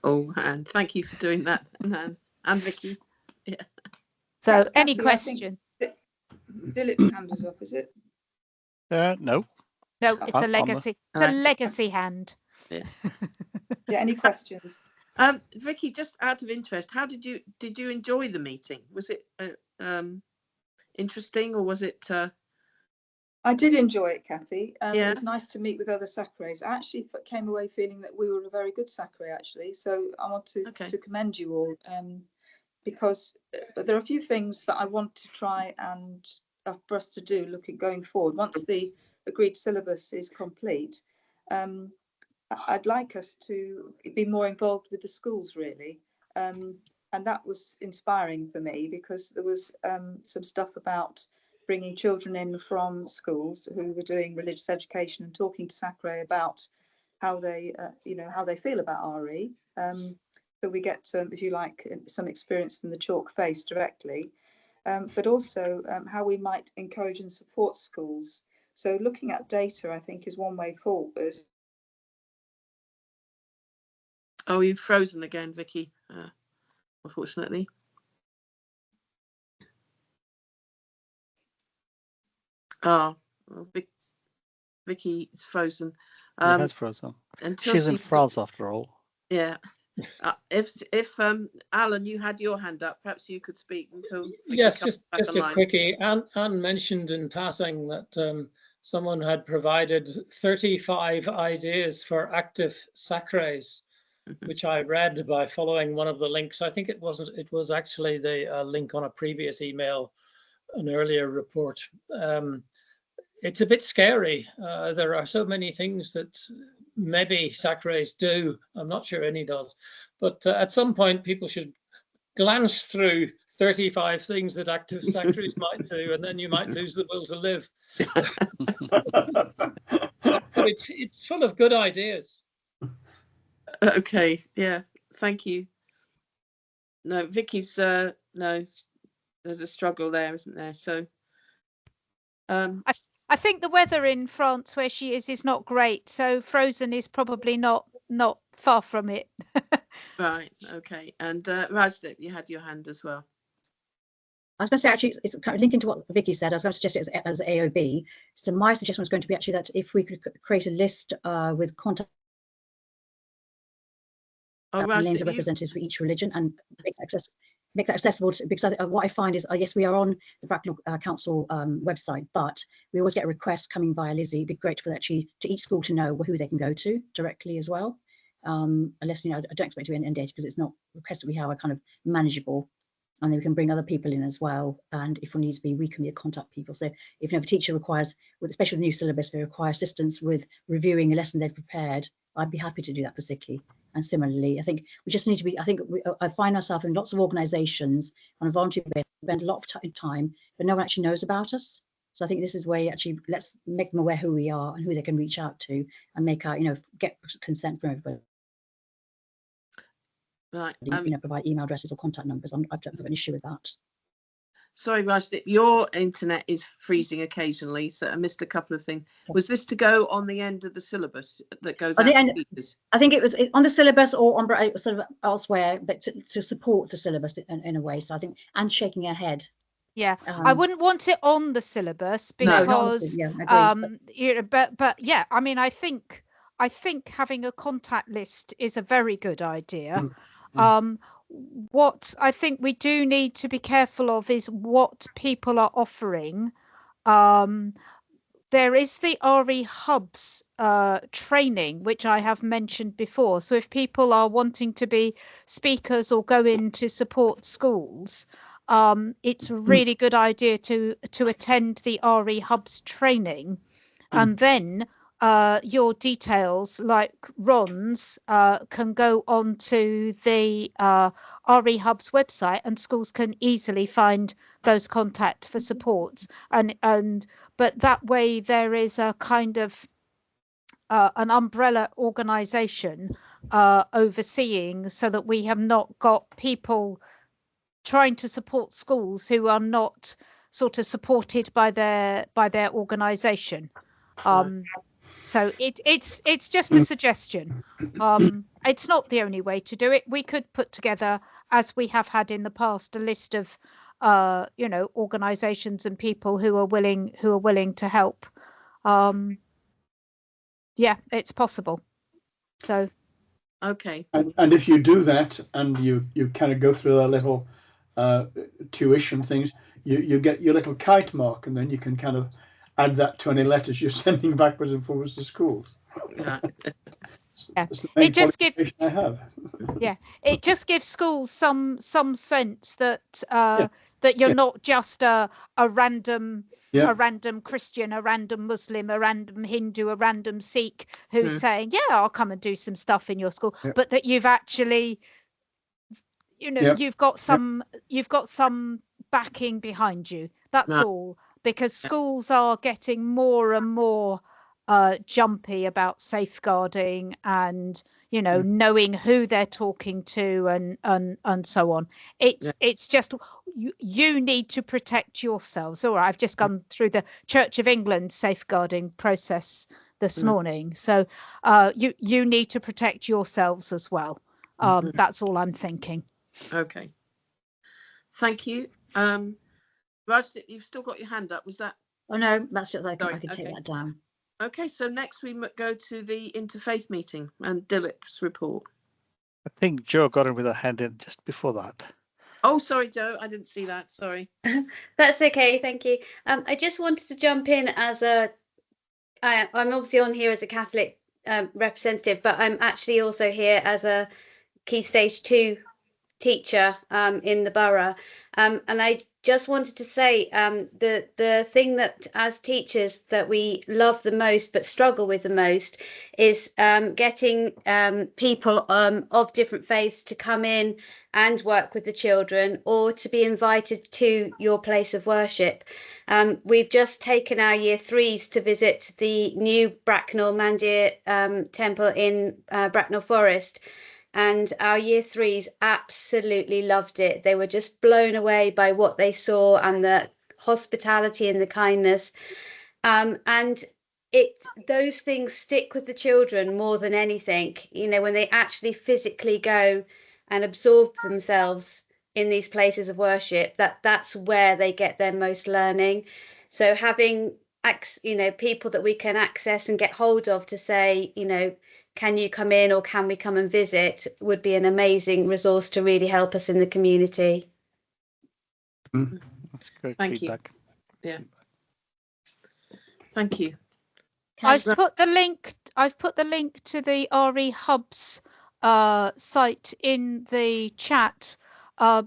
Oh, and thank you for doing that, Nan and Vicky. Yeah. So Kathy, any I think question? Dilip's hand is up, is it? No. No, it's a legacy. It's a legacy hand. Yeah. Yeah, any questions? Vicky, just out of interest, how did you enjoy the meeting? Was it interesting, or was it? I did enjoy it, Kathy. Yeah. It was nice to meet with other SACREs. I actually came away feeling that we were a very good SACRE, actually. So I want to commend you all, because there are a few things that I want to try and for us to do going forward. Once the agreed syllabus is complete, I'd like us to be more involved with the schools, really. And that was inspiring for me, because there was some stuff about bringing children in from schools who were doing religious education and talking to SACRE about how they, how they feel about RE. So we get, if you like, some experience from the chalk face directly, but also how we might encourage and support schools. So looking at data, I think, is one way forward. Oh, you've frozen again, Vicky, unfortunately. Oh, well, Vicky is frozen. It has frozen. She's in France after all. Yeah. If Alan, you had your hand up, perhaps you could speak until Vicky yes, comes just a online. quickie. Anne mentioned in passing that someone had provided 35 ideas for active SACREs, which I read by following one of the links. I think it was actually the link on a previous email, an earlier report. It's a bit scary. There are so many things that maybe SACREs do. I'm not sure any does, but at some point people should glance through 35 things that active SACREs might do, and then you might lose the will to live. But it's full of good ideas. Okay, yeah, thank you. No, Vicky's no, there's a struggle there, isn't there? So I think the weather in France where she is not great, so frozen is probably not far from it. right, okay. And Rajdip, you had your hand as well. I was going to say, actually, it's kind of linking to what Vicky said. I was going to suggest it as AOB. So my suggestion was going to be actually that if we could create a list with contact names of representatives for each religion and make that accessible to, because what I find is, yes, we are on the Bracknell Council website, but we always get requests coming via Lizzie. It'd be great for actually to each school to know who they can go to directly as well. Unless, I don't expect to be in data, because it's not, the requests that we have are kind of manageable, and then we can bring other people in as well. And if it needs to be, we can be a contact people. So if a teacher requires, especially the new syllabus, they require assistance with reviewing a lesson they've prepared, I'd be happy to do that for SICRE And similarly, I think we just need to be, I find myself in lots of organisations on a volunteer basis, spend a lot of time, but no one actually knows about us. So I think this is where you actually, let's make them aware who we are and who they can reach out to and make our, get consent from everybody. Right. Provide email addresses or contact numbers. I don't have an issue with that. Sorry, Rajdeep, your internet is freezing occasionally, so I missed a couple of things. Was this to go on the end of the syllabus that goes out to teachers? I think it was on the syllabus or on sort of elsewhere, but to support the syllabus in a way. So I think Anne's shaking her head. Yeah, I wouldn't want it on the syllabus because, but yeah, I mean, I think having a contact list is a very good idea. What I think we do need to be careful of is what people are offering. There is the RE Hubs training, which I have mentioned before. So if people are wanting to be speakers or go in to support schools, it's a really good idea to attend the RE Hubs training, and then your details, like Ron's, can go onto the RE Hubs website, and schools can easily find those contact for support. But that way there is a kind of an umbrella organisation overseeing, so that we have not got people trying to support schools who are not sort of supported by their organisation. So it's just a suggestion. It's not the only way to do it. We could put together, as we have had in the past, a list of organisations and people who are willing to help. Yeah, it's possible. So okay. And if you do that and you kind of go through that little tuition things, you get your little kite mark, and then you can kind of add that to any letters you're sending backwards and forwards to schools. Yeah. It just gives it just gives schools some sense that that you're not just a random Christian, a random Muslim, a random Hindu, a random Sikh who's saying, yeah, I'll come and do some stuff in your school, but that you've actually, you've got some backing behind you. That's all. Because schools are getting more and more jumpy about safeguarding and knowing who they're talking to and so on. It's just you need to protect yourselves. All right, I've just gone through the Church of England safeguarding process this morning, so you need to protect yourselves as well. That's all I'm thinking. Okay, thank you. Raj, you've still got your hand up. Was that? Oh no, that's just I can take that down. Okay, so next we go to the interfaith meeting and Dilip's report. I think Joe got in with her hand in just before that. Oh, sorry, Joe, I didn't see that. Sorry. That's okay, thank you. I just wanted to jump in as I'm obviously on here as a Catholic representative, but I'm actually also here as a Key Stage 2 teacher in the borough, and I just wanted to say the thing that as teachers that we love the most but struggle with the most is getting people of different faiths to come in and work with the children, or to be invited to your place of worship. We've just taken our year 3s to visit the new Bracknell Mandir temple in Bracknell Forest. And our year 3s absolutely loved it. They were just blown away by what they saw and the hospitality and the kindness. And those things stick with the children more than anything, when they actually physically go and absorb themselves in these places of worship, that's where they get their most learning. So having, people that we can access and get hold of to say, can you come in or can we come and visit, would be an amazing resource to really help us in the community. That's great feedback. Yeah. Thank you. I've put the link to the RE Hubs site in the chat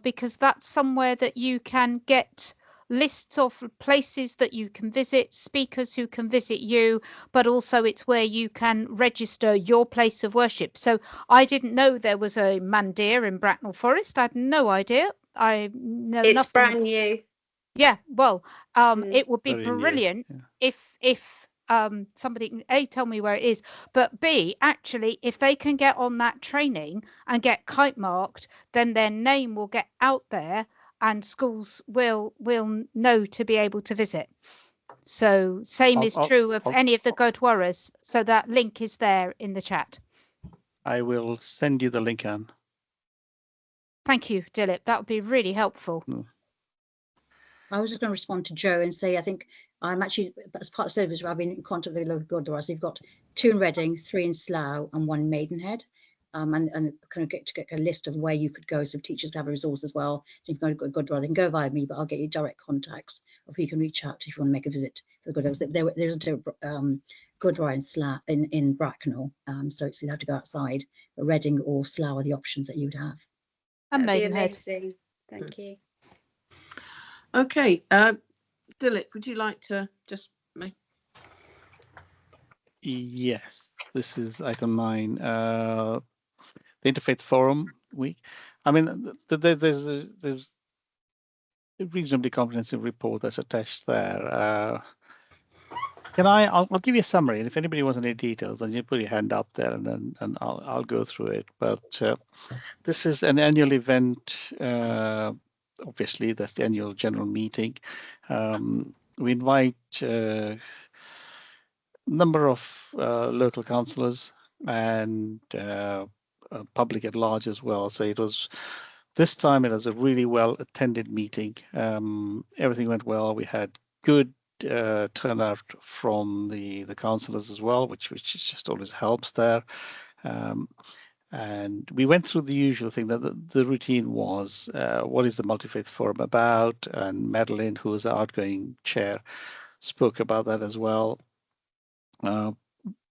because that's somewhere that you can get lists of places that you can visit, speakers who can visit you, but also it's where you can register your place of worship. So I didn't know there was a mandir in Bracknell Forest. I had no idea. I know It's nothing. brand new. Yeah, well, it would be Very new, brilliant yeah. if somebody can A, tell me where it is, but B, actually, if they can get on that training and get kite marked, then their name will get out there and schools will know to be able to visit. So same is true of any of the Gurdwaras. So that link is there in the chat. I will send you the link, Anne. Thank you, Dilip. That would be really helpful. I was just going to respond to Joe and say, I think I'm actually, as part of service, where I've been in contact with the local Gurdwara. So you've got 2 in Reading, 3 in Slough, and 1 Maidenhead. And kind of get a list of where you could go. So teachers have a resource as well. So if you've got a Gurdwara, they can go via me, but I'll get you direct contacts of who you can reach out to if you want to make a visit for the Gurdwara. There's a Gurdwara in Slough, in Bracknell. So you'd have to go outside. But Reading or Slough are the options that you would have. And That'd be Maidenhead. amazing. Thank you. Okay, Dilip, would you like to just make? Yes, this is item 9. The Interfaith Forum week. I mean, there's a reasonably comprehensive report that's attached there. I'll give you a summary, and if anybody wants any details, then you put your hand up there, and I'll go through it. But this is an annual event. Obviously, that's the annual general meeting. We invite a number of local councillors and public at large as well. So this time it was a really well attended meeting. Everything went well. We had good turnout from the councillors as well, which just always helps there. And we went through the usual thing that the routine was, what is the Multi-Faith Forum about? And Madeline, who is the outgoing chair, spoke about that as well.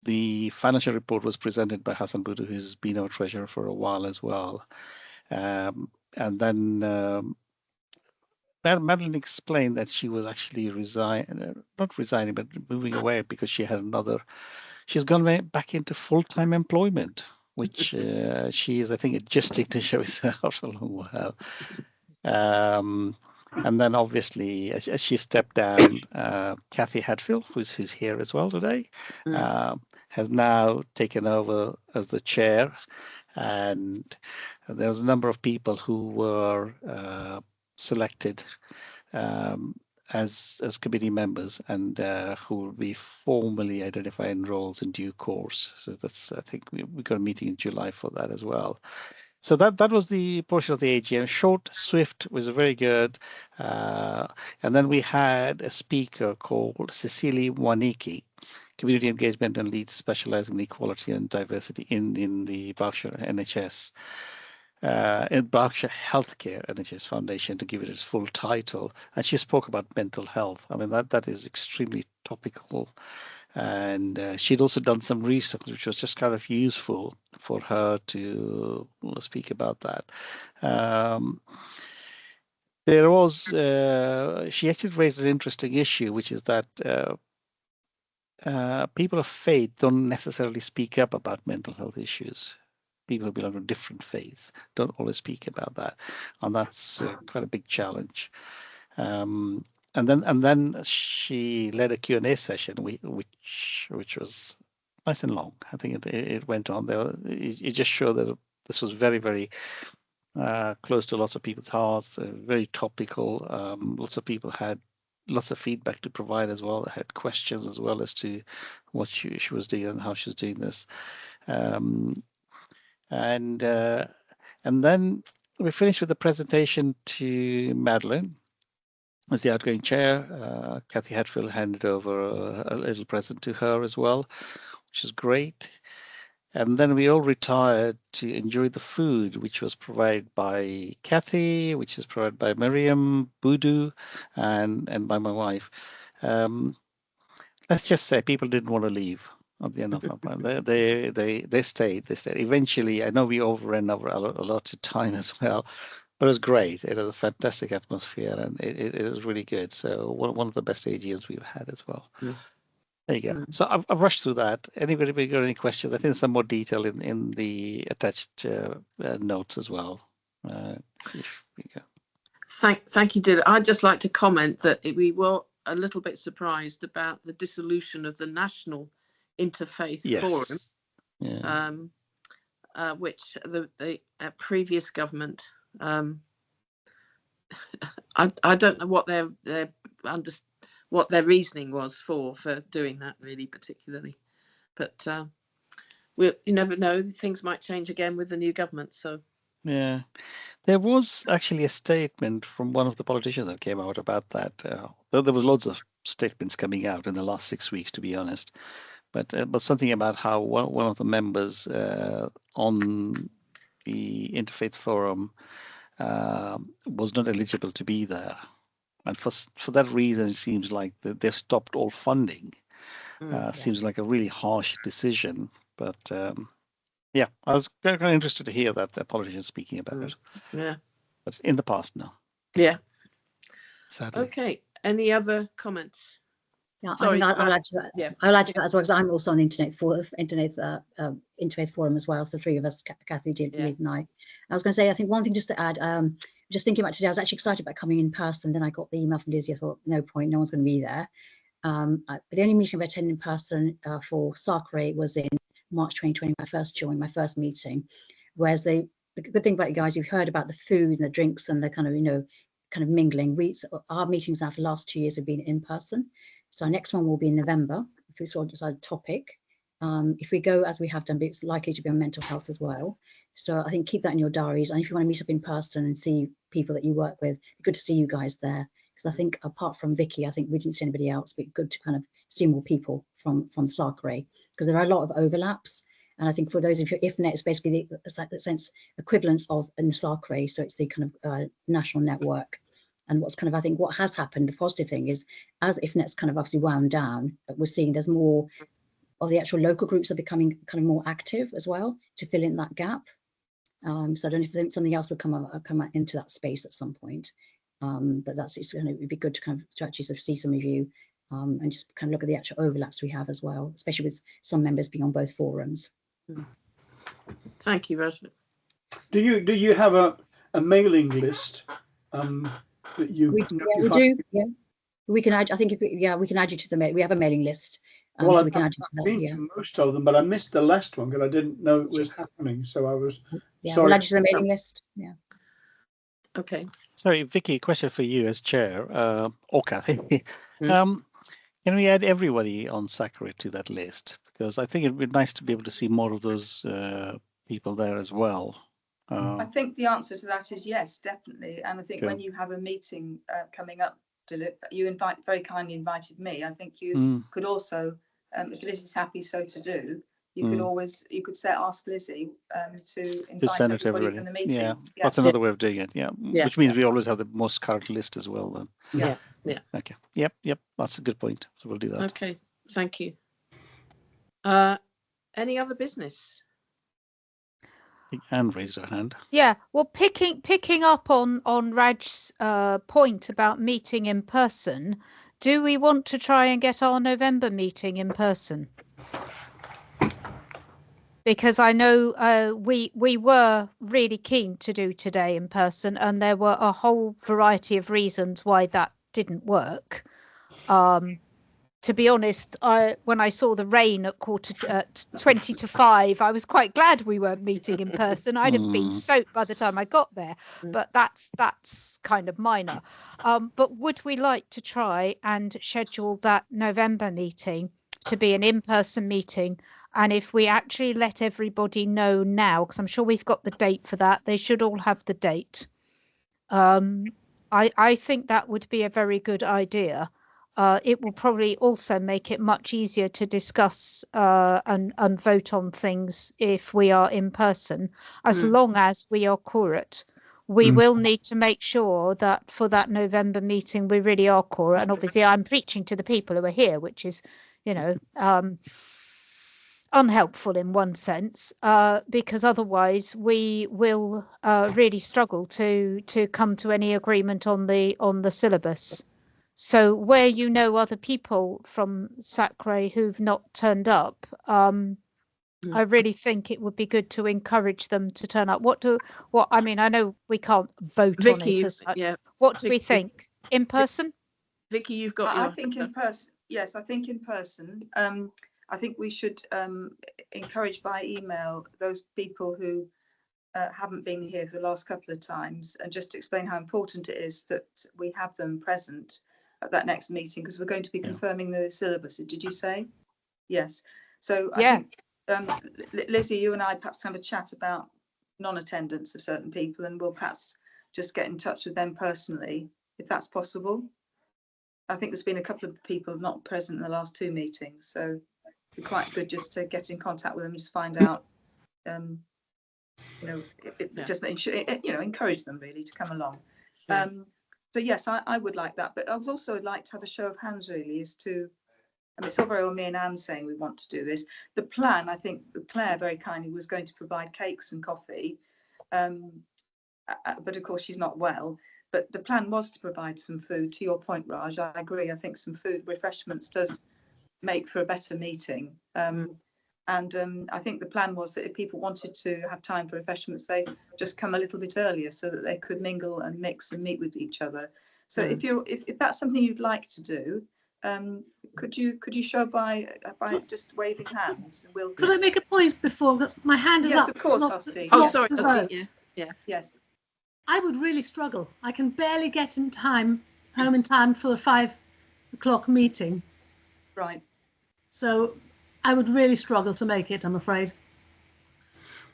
The financial report was presented by Hassan Budu, who's been our treasurer for a while as well. And then Madeline explained that she was actually not resigning, but moving away because she's gone back into full-time employment, which she is, I think, adjusting to show herself a long while. And then obviously, as she stepped down, Kathy Hadfield, who's here as well today, has now taken over as the chair. And there was a number of people who were selected as committee members, and who will be formally identified in roles in due course. So that's, I think we got a meeting in July for that as well. So that was the portion of the AGM. Short, swift, was very good. And then we had a speaker called Cecilie Waniki, community engagement and lead specializing in equality and diversity in the Berkshire NHS. In Berkshire Healthcare NHS Foundation, to give it its full title. And she spoke about mental health. I mean, that is extremely topical. And she'd also done some research, which was just kind of useful for her to speak about that. There was, she actually raised an interesting issue, which is that people of faith don't necessarily speak up about mental health issues. People who belong to different faiths don't always speak about that, and that's quite a big challenge. And then she led a Q&A session, which was nice and long. I think it went on there. It just showed that this was very, very close to lots of people's hearts, very topical. Lots of people had lots of feedback to provide as well. They had questions as well as to what she was doing and how she was doing this. And then we finished with the presentation to Madeline as the outgoing chair. Kathy Hadfield handed over a little present to her as well, which is great. And then we all retired to enjoy the food, which was provided by Kathy, which is provided by Miriam, Budu, and by my wife. Let's just say people didn't want to leave at the end of that point. They stayed. Eventually, I know we overran over a lot of time as well, But it was great. It was a fantastic atmosphere, and it was really good. So one of the best AGMs we've had as well. There you go. So I've rushed through that. Anybody got any questions? I think there's some more detail in the attached notes as well. If we go. Thank you, Dylan. I'd just like to comment that we were a little bit surprised about the dissolution of the National Interfaith Forum, which the previous government. I don't know what their reasoning was for doing that, really, particularly, but you never know. Things might change again with the new government. So yeah, there was actually a statement from one of the politicians that came out about that. There was loads of statements coming out in the last 6 weeks, to be honest, but something about how one of the members on the Interfaith Forum was not eligible to be there, and for that reason, it seems like they've stopped all funding. Seems like a really harsh decision, but yeah, I was kind of interested to hear that the politician speaking about it. Yeah, but it's in the past now. Yeah. Sadly. Okay. Any other comments? Yeah, Sorry, I think I'll add to that. yeah. I'll add to that as well, because I'm also on the Interfaith Forum as well. So the three of us, Kathy, Leith, and I. I was going to say, I think one thing just to add, just thinking about today, I was actually excited about coming in person. Then I got the email from Lizzie. I thought, no point, no one's going to be there. But the only meeting I've attended in person for SACRE was in March 2020. I first joined, my first meeting. Whereas the good thing about you guys, you've heard about the food and the drinks and the kind of, kind of mingling. Our meetings now for the last 2 years have been in person. So our next one will be in November, if we sort of decide a topic. If we go as we have done, but it's likely to be on mental health as well. So I think keep that in your diaries. And if you want to meet up in person and see people that you work with, good to see you guys there. Because I think apart from Vicky, I think we didn't see anybody else, but good to kind of see more people from SACRE, because there are a lot of overlaps. And I think for those of you, IFNet is basically the sense equivalent of in SACRE. So it's the kind of national network. And what's kind of, I think what has happened, the positive thing is, as IFNet's kind of obviously wound down, we're seeing there's more of the actual local groups are becoming kind of more active as well to fill in that gap. So I don't know if something else would come into that space at some point. But it's going to be good to kind of to actually sort of see some of you and just kind of look at the actual overlaps we have as well, especially with some members being on both forums. Thank you, Rosalie. Do you have a mailing list? That you we do. Yeah, we can add. I think we can add you to the mail. We have a mailing list, well, so we can add you to that. I've been to most of them, but I missed the last one because I didn't know it was happening. So I was sorry. We'll add you to the mailing list. Yeah. Okay. Sorry, Vicky. Question for you as chair, or Kathy. Can we add everybody on SACRE to that list? Because I think it'd be nice to be able to see more of those people there as well. I think the answer to that is yes, definitely. And I think when you have a meeting coming up, you very kindly invited me. I think you could also, if Lizzie's happy so to do, you could ask Lizzie to invite everybody from the meeting. Yeah, that's another way of doing it. Yeah, which means we always have the most current list as well. Then. Yeah. Okay. Yep. That's a good point. So we'll do that. Okay. Thank you. Any other business? Anne raised her hand. Yeah, well, picking up on Raj's point about meeting in person, do we want to try and get our November meeting in person? Because I know we were really keen to do today in person, and there were a whole variety of reasons why that didn't work. To be honest, when I saw the rain at 20 to 5, I was quite glad we weren't meeting in person. I'd have been soaked by the time I got there, but that's kind of minor. But would we like to try and schedule that November meeting to be an in-person meeting? And if we actually let everybody know now, because I'm sure we've got the date for that, they should all have the date. I think that would be a very good idea. It will probably also make it much easier to discuss and vote on things if we are in person, as long as we are quorate. We will need to make sure that for that November meeting, we really are quorate. And obviously, I'm preaching to the people who are here, which is, unhelpful in one sense, because otherwise we will really struggle to come to any agreement on the syllabus. So where other people from SACRE who've not turned up, I really think it would be good to encourage them to turn up. I mean, I know we can't vote Vicky, on it as such. yeah. What do we Vicky- think? In person? Vicky, you've got I your think in person. Yes, I think in person. I think we should encourage by email those people who haven't been here for the last couple of times, and just explain how important it is that we have them present at that next meeting, because we're going to be confirming the syllabus. Did you say? Yes. So I think, Lizzie, you and I perhaps have a chat about non-attendance of certain people, and we'll perhaps just get in touch with them personally, if that's possible. I think there's been a couple of people not present in the last 2 meetings, so it'd be quite good just to get in contact with them, just find out, just encourage them really to come along. So yes, I would like that, but I would also like to have a show of hands really as to, I mean, it's all very well me and Anne saying we want to do this. The plan, I think Claire very kindly was going to provide cakes and coffee, but of course she's not well. But the plan was to provide some food. To your point, Raj, I agree. I think some food refreshments does make for a better meeting. And I think the plan was that if people wanted to have time for refreshments, they just come a little bit earlier so that they could mingle and mix and meet with each other. So if that's something you'd like to do, could you show by just waving hands? Could I make a point before my hand is up? Yes, of course, not- I'll see. Oh, not sorry. to vote. Yes. I would really struggle. I can barely get home in time for the 5 o'clock meeting. Right. So I would really struggle to make it, I'm afraid.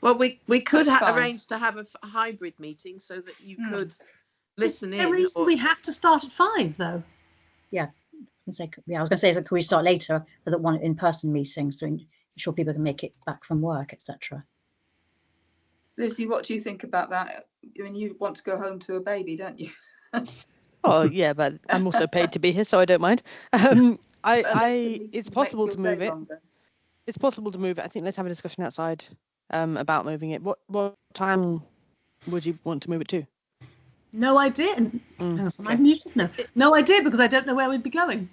Well, we could That's fine. arrange to have a hybrid meeting so that you could listen Is there a in. reason we have to start at 5 though? I was going to say, could we start later for the one in-person meeting, so ensure people can make it back from work, etc. Lizzie, what do you think about that? I mean, you want to go home to a baby, don't you? Oh yeah, but I'm also paid to be here, so I don't mind. It's possible to move it. It's possible to move it. I think let's have a discussion outside about moving it. What time would you want to move it to? No idea. I'm muted now. No idea, because I don't know where we'd be going.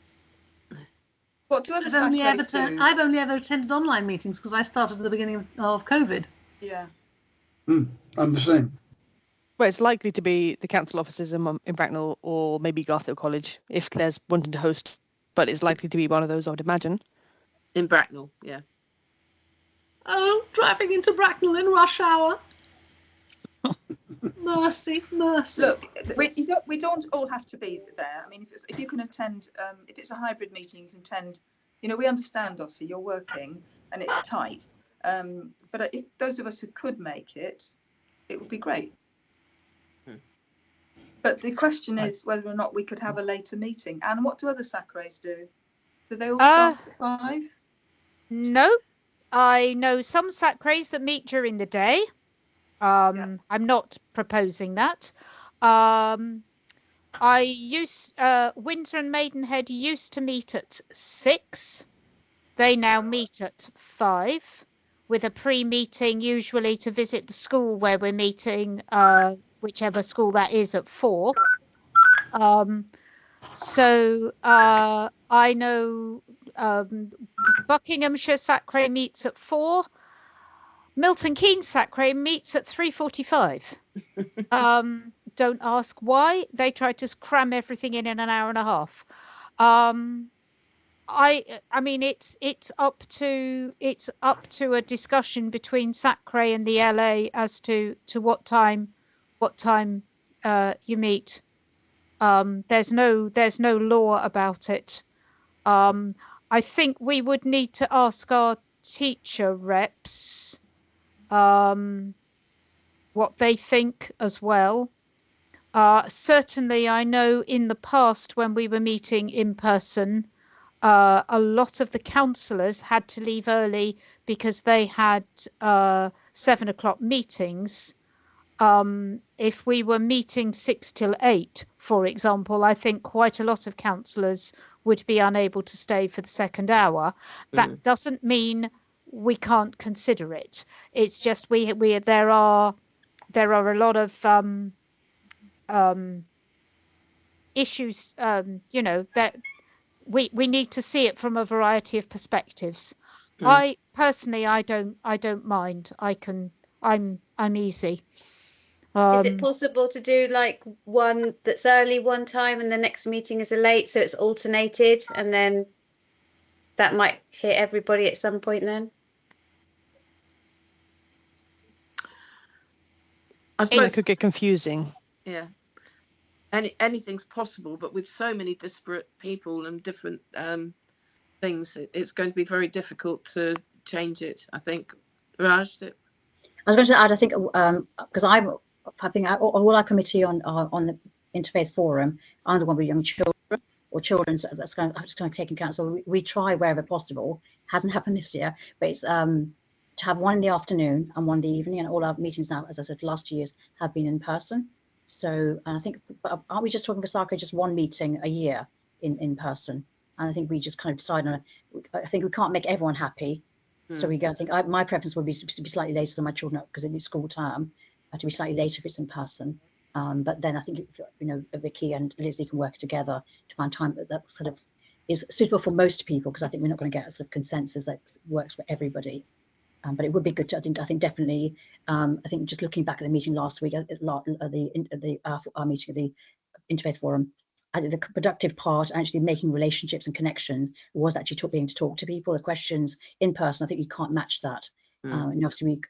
What do other I've only ever do? I've only ever attended online meetings because I started at the beginning of COVID. Yeah. I'm the same. Well, it's likely to be the council offices in Bracknell or maybe Garfield College if Claire's wanting to host, but it's likely to be one of those, I would imagine. In Bracknell, yeah. Oh, driving into Bracknell in rush hour. Mercy. Look, we don't all have to be there. I mean, if you can attend, if it's a hybrid meeting, you can attend. We understand, Ossie, you're working and it's tight. But if those of us who could make it, it would be great. But the question is whether or not we could have a later meeting. And what do other SACREs do? Do they all start at 5? No, I know some SACREs that meet during the day. I'm not proposing that. Windsor and Maidenhead used to meet at 6. They now meet at 5 with a pre-meeting usually to visit the school where we're meeting, whichever school that is, at 4. So I know Buckinghamshire SACRE meets at 4. Milton Keynes SACRE meets at 3:45. Don't ask why. They try to cram everything in an hour and a half. I mean, it's up to a discussion between SACRE and the LA as to what time you meet. There's no law about it. I think we would need to ask our teacher reps what they think as well. Certainly, I know in the past when we were meeting in person, a lot of the councillors had to leave early because they had 7 o'clock meetings. If we were meeting 6 till 8, for example, I think quite a lot of councillors would be unable to stay for the second hour. That doesn't mean we can't consider it. It's just there are a lot of issues, you know, that we need to see it from a variety of perspectives. I personally, I don't mind. I'm easy. Is it possible to do like one that's early one time and the next meeting is a late, so it's alternated, and then that might hit everybody at some point then? I That suppose, could get confusing. yeah. Anything's possible, but with so many disparate people and different things, it's going to be very difficult to change it, I think. Raj? I was going to add, I think, because I think all our committee on the Interfaith Forum, I'm the one with young children or children, so that's kind of taking account. So we try wherever possible. Hasn't happened this year, but it's to have one in the afternoon and one in the evening, and all our meetings now, as I said, last 2 years have been in person. So I think, aren't we just talking for SACRE, just one meeting a year in person? And I think we just kind of decide on I think we can't make everyone happy. So we go, I think my preference would be to be slightly later than my children, because it's school term, to be slightly later if it's in person. But then I think, you know, Vicky and Lizzie can work together to find time that sort of is suitable for most people, because I think we're not going to get a sort of consensus that works for everybody. But it would be good to, I think definitely, I think just looking back at the meeting last week, our meeting at the Interfaith Forum, I think the productive part, actually making relationships and connections, was actually being to talk to people. The questions in person, I think you can't match that. And obviously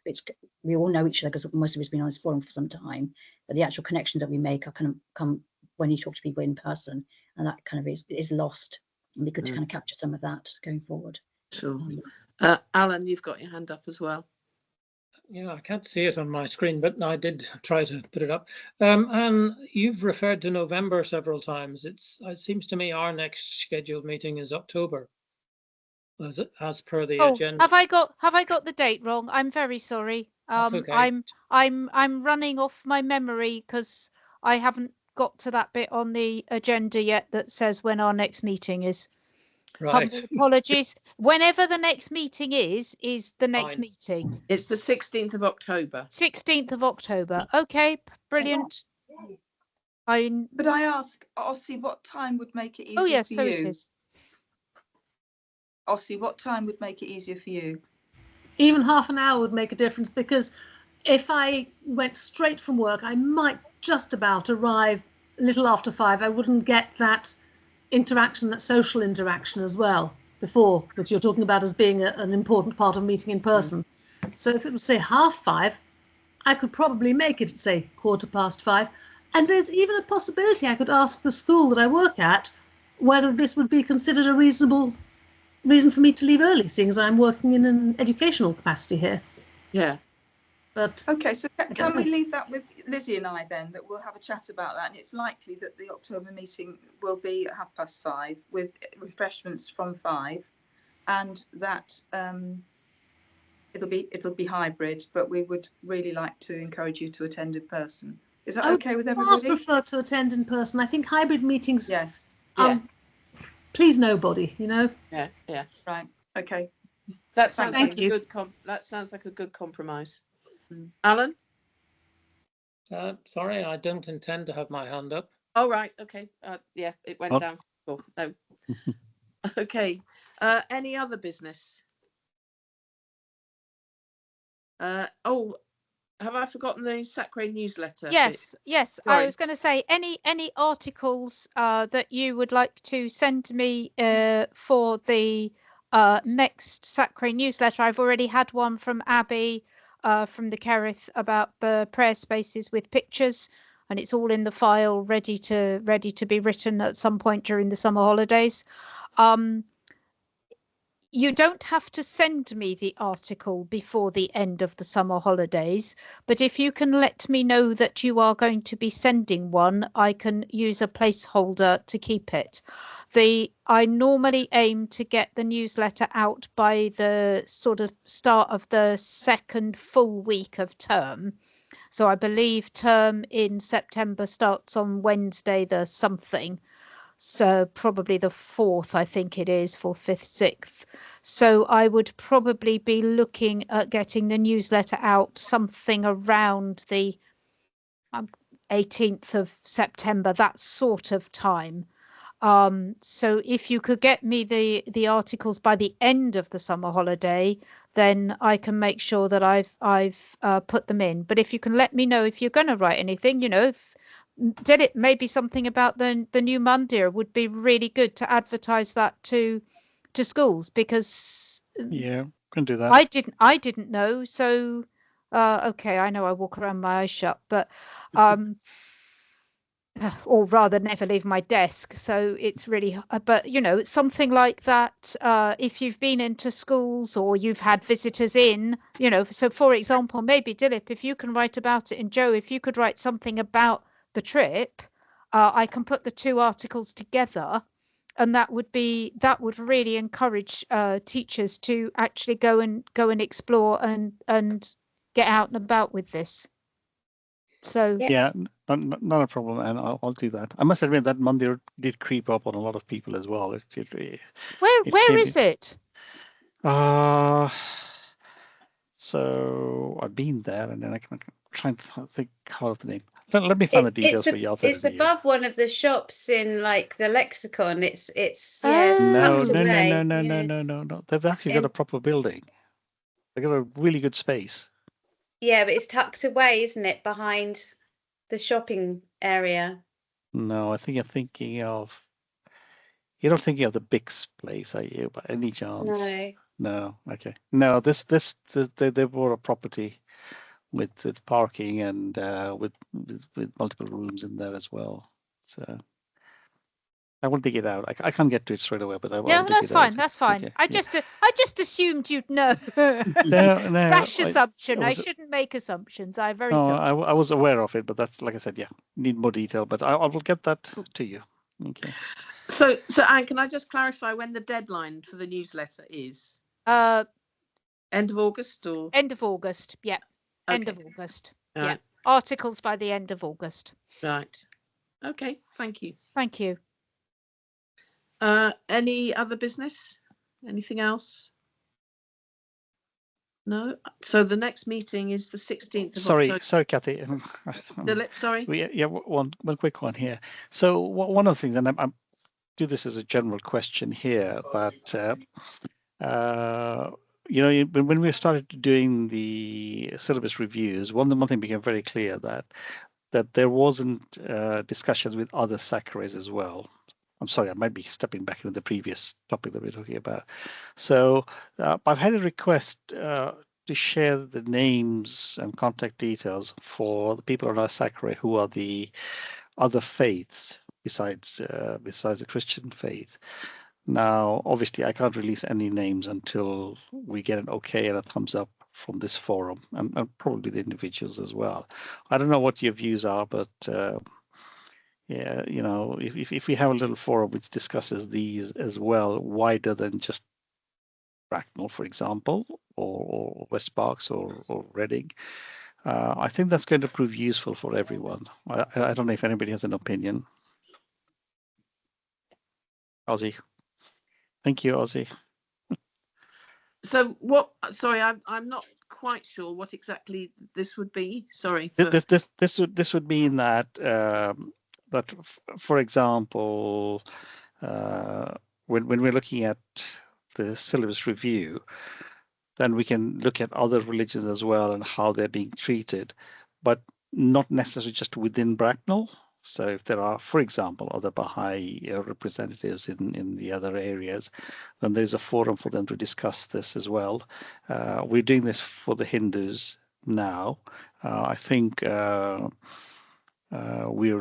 we all know each other, because most of us have been on this forum for some time, but the actual connections that we make are kind of come when you talk to people in person, and that kind of is lost. It'd be good to kind of capture some of that going forward. Sure. Alan, you've got your hand up as well. Yeah, I can't see it on my screen, but I did try to put it up. And you've referred to November several times. It seems to me our next scheduled meeting is October, as per the agenda. Have I got the date wrong? I'm very sorry. That's okay. I'm running off my memory, because I haven't got to that bit on the agenda yet that says when our next meeting is. Right. Humble apologies. Whenever the next meeting is the next meeting. It's the 16th of October. 16th of October. Okay, brilliant. But I ask, Ossie, what time would make it easier for you? Oh yes, so it is. Ossie, what time would make it easier for you? Even half an hour would make a difference, because if I went straight from work, I might just about arrive a little after 5. I wouldn't get that interaction, that social interaction as well, before, that you're talking about as being an important part of meeting in person. So if it was, say, 5:30, I could probably make it at, say, 5:15. And there's even a possibility I could ask the school that I work at whether this would be considered a reasonable reason for me to leave early, seeing as I'm working in an educational capacity here. Yeah. But okay, so can we leave that with Lizzie and I then, that we'll have a chat about that? And it's likely that the October meeting will be at 5:30 with refreshments from 5, and that it'll be hybrid, but we would really like to encourage you to attend in person. Is that okay with everybody? I prefer to attend in person. I think hybrid meetings. Yes. Please nobody, you know. Yeah. Right. Okay. That sounds like a good that sounds like a good compromise. Alan? Sorry, I don't intend to have my hand up. Oh, right. Okay. Yeah, it went down. No. Okay. Any other business? Have I forgotten the SACRE newsletter? Yes. Sorry. I was going to say, any articles that you would like to send me for the next SACRE newsletter. I've already had one from Abby from the Kerith about the prayer spaces with pictures, and it's all in the file, ready to be written at some point during the summer holidays. You don't have to send me the article before the end of the summer holidays, but if you can let me know that you are going to be sending one, I can use a placeholder to keep it. I normally aim to get the newsletter out by the sort of start of the second full week of term. So I believe term in September starts on Wednesday the something. So probably the 4th, I think it is, 4th, 5th, 6th. So I would probably be looking at getting the newsletter out something around the 18th of September, that sort of time. So if you could get me the articles by the end of the summer holiday, then I can make sure that I've put them in. But if you can let me know if you're going to write anything, if did it maybe something about the new Mandir would be really good to advertise that to schools, because Yeah, can do that. I didn't know. So okay, I know I walk around my eyes shut, but or rather never leave my desk. So it's really, but it's something like that. If you've been into schools or you've had visitors in, so for example, maybe Dilip, if you can write about it, and Joe, if you could write something about the trip, I can put the 2 articles together, and that would really encourage teachers to actually go and explore and get out and about with this. So yeah, not a problem, and I'll do that. I must admit that Mandir did creep up on a lot of people as well. where is it? So I've been there, and then I can try and think how of the name. Let me find the details for you. I'll send It's it to you. above one of the shops in like the lexicon. It's No, tucked away. No. They've actually got a proper building. They've got a really good space. Yeah, but it's tucked away, isn't it, behind the shopping area? No, I think you're thinking of. You're not thinking of the Bix place, are you? By any chance? No. No. Okay. No. They bought a property with parking and with multiple rooms in there as well. So I will dig it out. I can't get to it straight away, but I'll dig that's it fine. out. That's fine. Okay, I just assumed you'd know. No, Rash assumption. I was- shouldn't make assumptions. I very No, sorry. I was aware of it, but that's like I said. Yeah, need more detail, but I will get that to you. Okay. So Anne, can I just clarify when the deadline for the newsletter is? End of August or? End of August. Yeah. End of Okay. August. All Yeah. right. Articles by the end of August. Right. Okay. Thank you. Thank you. Any other business? Anything else? No. So the next meeting is the 16th of October. Sorry, Kathy. Dilip, sorry. One quick one here. So one of the things, and I'm do this as a general question here, that when we started doing the syllabus reviews, one thing became very clear that there wasn't discussions with other SACREs as well. I'm sorry, I might be stepping back into the previous topic that we were talking about. So I've had a request to share the names and contact details for the people on our SACRE who are the other faiths besides the Christian faith. Now, obviously, I can't release any names until we get an okay and a thumbs up from this forum, and probably the individuals as well. I don't know what your views are, but yeah, if we have a little forum which discusses these as well, wider than just Bracknell, for example, or West Sparks or Reading, I think that's going to prove useful for everyone. I don't know if anybody has an opinion. Ozzy. Thank you, Ozzy. So what? Sorry, I'm not quite sure what exactly this would be. Sorry. This would mean that for example, when we're looking at the syllabus review, then we can look at other religions as well and how they're being treated, but not necessarily just within Bracknell. So if there are, for example, other Baha'i representatives in the other areas, then there's a forum for them to discuss this as well. We're doing this for the Hindus now. I think we are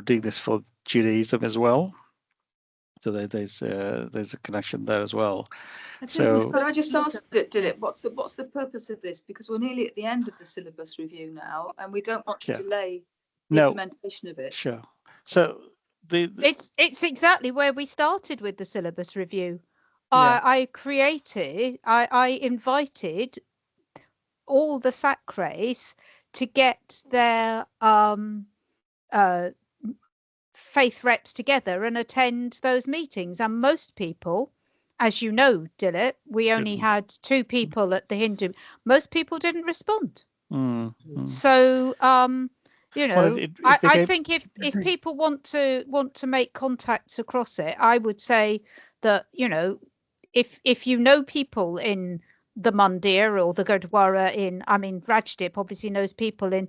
doing this for Judaism as well. So there's a connection there as well. Could I just ask, Dilip, what's the purpose of this? Because we're nearly at the end of the syllabus review now, and we don't want to delay the implementation of it. Sure. So it's exactly where we started with the syllabus review. I invited all the SACREs to get their faith reps together and attend those meetings. And most people, as you know, Dilip, we only had 2 people at the Hindu. Most people didn't respond. So, you know, Well, I think if people want to make contacts across it, I would say that, you know, if you know people in the Mandir or the Gurdwara Rajdip obviously knows people in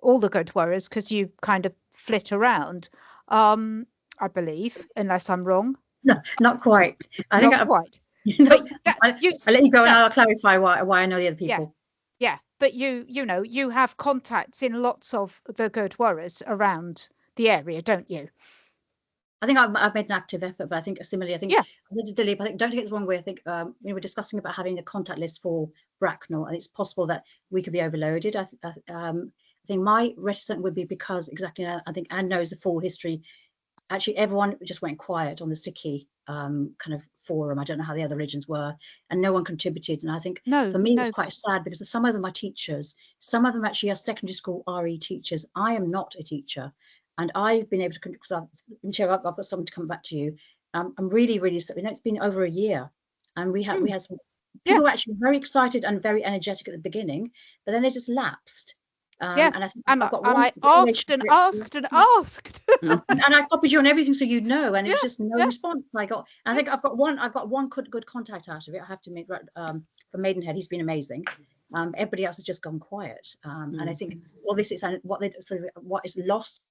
all the Gurdwaras because you kind of flit around, I believe, unless I'm wrong. No, not quite. I think Not quite. But I'll let you go and I'll clarify why I know the other people. Yeah, but you know, you have contacts in lots of the Gurdwaras around the area, don't you? I think I've made an active effort, but I think similarly, I think Dilip, I think don't take it the wrong way. I think we were discussing about having a contact list for Bracknell, and it's possible that we could be overloaded. I think my reticence would be because exactly, I think Anne knows the full history. Actually, everyone just went quiet on the SACRE kind of forum. I don't know how the other religions were, and no one contributed. And I think for me, it's quite sad because some of them are teachers. Some of them actually are secondary school RE teachers. I am not a teacher. And I've been able to, because I've got something to come back to you. I'm really, you know, it's been over a year, and we had some people were actually very excited and very energetic at the beginning, but then they just lapsed. And I think I asked and asked and asked, and I copied you on everything so you'd know, and it was just no response. I think I've got one good contact out of it. I have to admit, from Maidenhead, he's been amazing. Everybody else has just gone quiet, and I think all this is what is lost.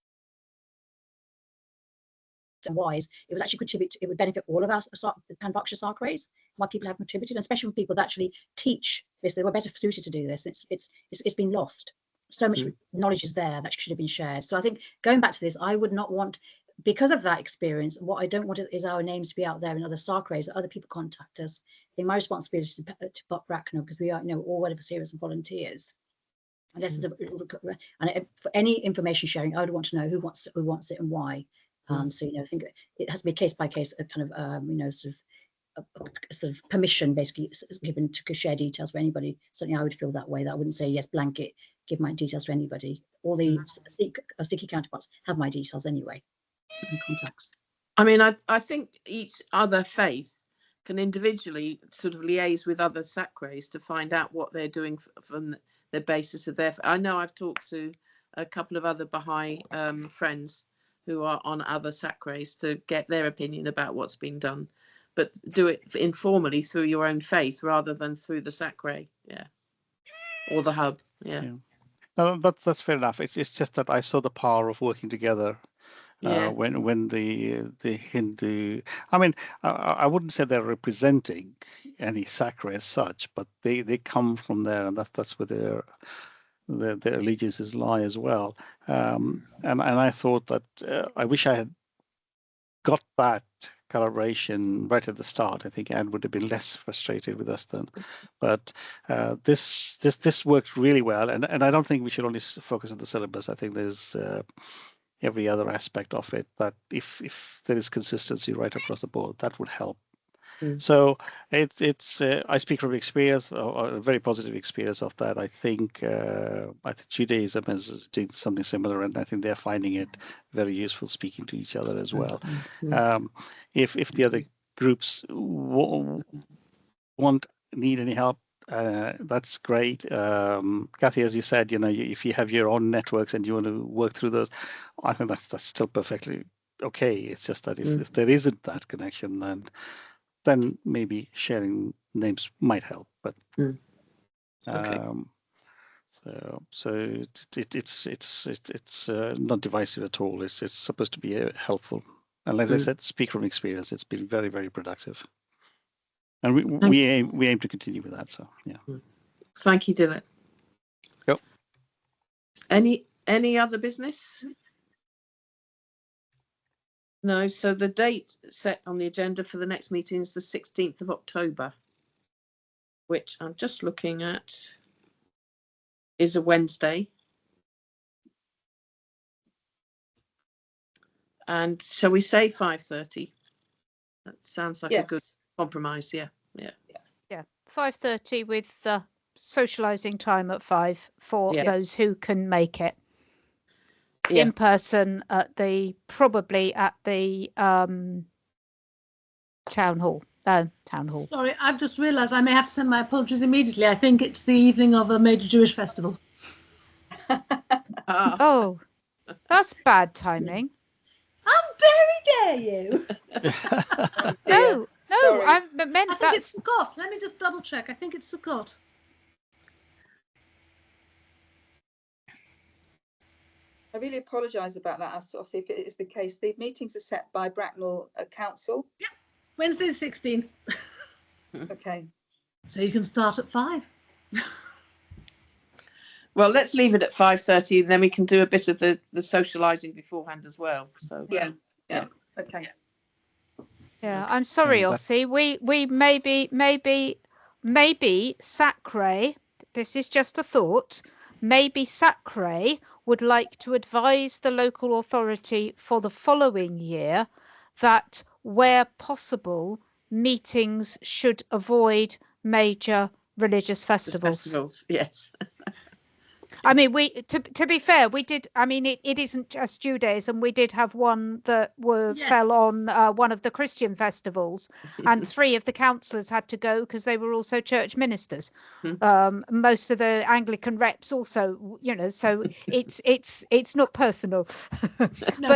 And wise, it was actually it would benefit all of us, the Pan-Berkshire SACREs, why people have contributed, and especially people that actually teach this. They were better suited to do this. It's been lost. So much knowledge is there that should have been shared. So I think going back to this, I would not want, because of that experience, what I don't want is our names to be out there in other SACREs, that other people contact us. I think my responsibility is to put Bracknell, because we are, you know, all whatever serious and volunteers. And this is for any information sharing, I would want to know who wants it and why. So, you know, I think it has to be case by case, a kind of, you know, sort of permission basically given to share details for anybody. Certainly I would feel that way, that I wouldn't say, yes, blanket, give my details to anybody. All the sticky counterparts have my details anyway, and contacts. I mean, I think each other faith can individually sort of liaise with other SACREs to find out what they're doing from the basis of their. I know I've talked to a couple of other Baha'i friends who are on other SACREs to get their opinion about what's been done, but do it informally through your own faith rather than through the SACRE, or the hub, No, that's fair enough. It's just that I saw the power of working together when the Hindu. I mean, I wouldn't say they're representing any SACRE as such, but they come from there, and that's where their allegiances lie as well. And I thought that I wish I had got that collaboration right at the start. I think Anne would have been less frustrated with us then. But this worked really well, and I don't think we should only focus on the syllabus. I think there's every other aspect of it that if there is consistency right across the board, that would help. So it's I speak from experience, or a very positive experience of that. I think Judaism is doing something similar, and I think they're finding it very useful speaking to each other as well. If the other groups need any help, that's great. Kathy, as you said, you know, if you have your own networks and you want to work through those, I think that's still perfectly okay. It's just that if there isn't that connection, then maybe sharing names might help. But so it's not divisive at all. It's supposed to be helpful. And as I said, speak from experience. It's been very, very productive. And we aim to continue with that. So yeah. Thank you, Dilip. Yep. Any other business? No. So the date set on the agenda for the next meeting is the 16th of October, which I'm just looking at is a Wednesday. And shall we say 5:30? That sounds like a good compromise. Yeah. 5:30 with socializing time at 5 for those who can make it. in person at probably at the town hall. Town hall. Sorry, I've just realised I may have to send my apologies immediately. I think it's the evening of a major Jewish festival. Oh, that's bad timing. How very dare you? No, Sorry. I meant I think that. it's Sukkot. Let me just double check. I think it's Sukkot. I really apologise about that. I'll sort of see if it is the case. The meetings are set by Bracknell Council. Yep, Wednesday the 16th. Okay. So you can start at 5. Well, let's leave it at 5:30, and then we can do a bit of the socialising beforehand as well. So Yeah. Okay. Yeah, I'm sorry, Ossie. We maybe SACRE. This is just a thought. Maybe SACRE would like to advise the local authority for the following year that where possible, meetings should avoid major religious festivals. Yes. I mean, to be fair, we did. I mean, it isn't just Judaism. We did have one that fell on one of the Christian festivals, and 3 of the councillors had to go because they were also church ministers. Most of the Anglican reps also, so it's not personal, No,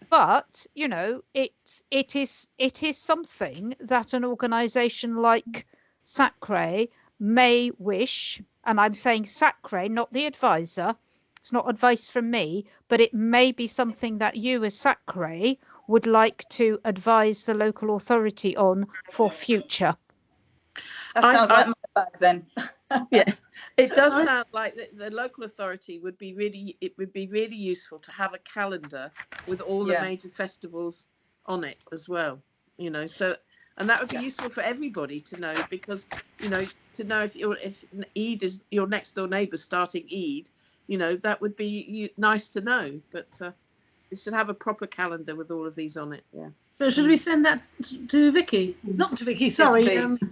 but it is something that an organisation like SACRE may wish. And I'm saying SACRE, not the advisor. It's not advice from me, but it may be something that you as SACRE would like to advise the local authority on for future. That sounds like my bag then. Yeah, it does sound like the local authority would be really useful to have a calendar with all the major festivals on it as well. And that would be useful for everybody to know, because to know if Eid is your next door neighbour starting Eid, that would be nice to know. But we should have a proper calendar with all of these on it. Yeah. So should we send that to Vicky? Not to Vicky. Sorry, Yes,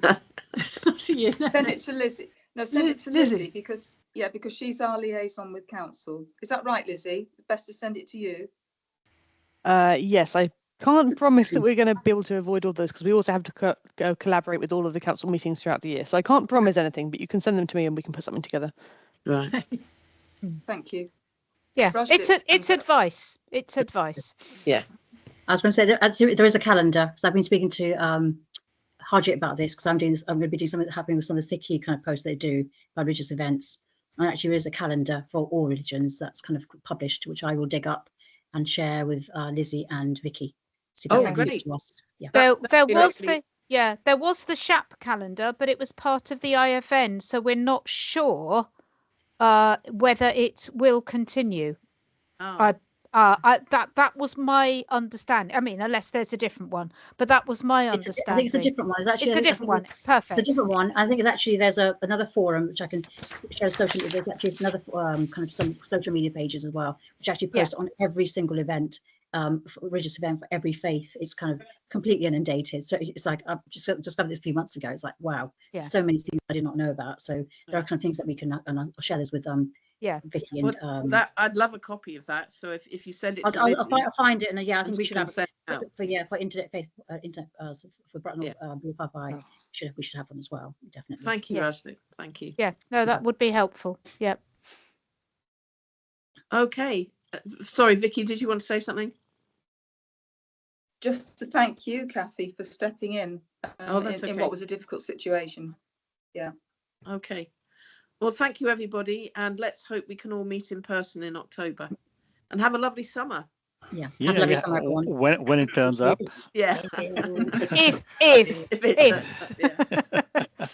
not to you. No. Send it to Lizzie. No, send it to Lizzie because she's our liaison with council. Is that right, Lizzie? Best to send it to you. Yes, I can't promise that we're going to be able to avoid all those because we also have to go collaborate with all of the council meetings throughout the year. So I can't promise anything, but you can send them to me and we can put something together. Right. Thank you. Yeah, it's advice. It's advice. Yeah. I was going to say there is a calendar, because I've been speaking to Harjit about this, because I'm going to be doing something happening with some of the SACRE kind of posts they do by religious events. And actually there is a calendar for all religions that's kind of published, which I will dig up and share with Lizzie and Vicky. So that's great. to us. Yeah. There was the SHAP calendar, but it was part of the IFN, so we're not sure whether it will continue. That was my understanding. I mean, unless there's a different one, but that was my understanding. I think it's a different one. It's a different one. Perfect. It's a different one. I think it's actually there's another forum which I can share social media. There's actually another kind of some social media pages as well, which actually post on every single event, religious event for every faith. It's kind of completely inundated. So it's like I've just discovered this a few months ago. It's like wow, so many things I did not know about. So there are kind of things that we can, and I'll share this with Vicky and that I'd love a copy of that. So if you send it to I'll find it, and I think we should have for internet faith for Bracknell Blue Papa. We should have one as well, definitely. Thank you, Ashley. Thank you. Yeah, no, that would be helpful. Yep. Okay. Sorry, Vicky, did you want to say something? Just to thank you, Kathy, for stepping in in what was a difficult situation. Yeah. Okay. Well, thank you, everybody, and let's hope we can all meet in person in October. And have a lovely summer. Yeah, have a lovely summer, everyone. When it turns up. Yeah. If it does, yeah.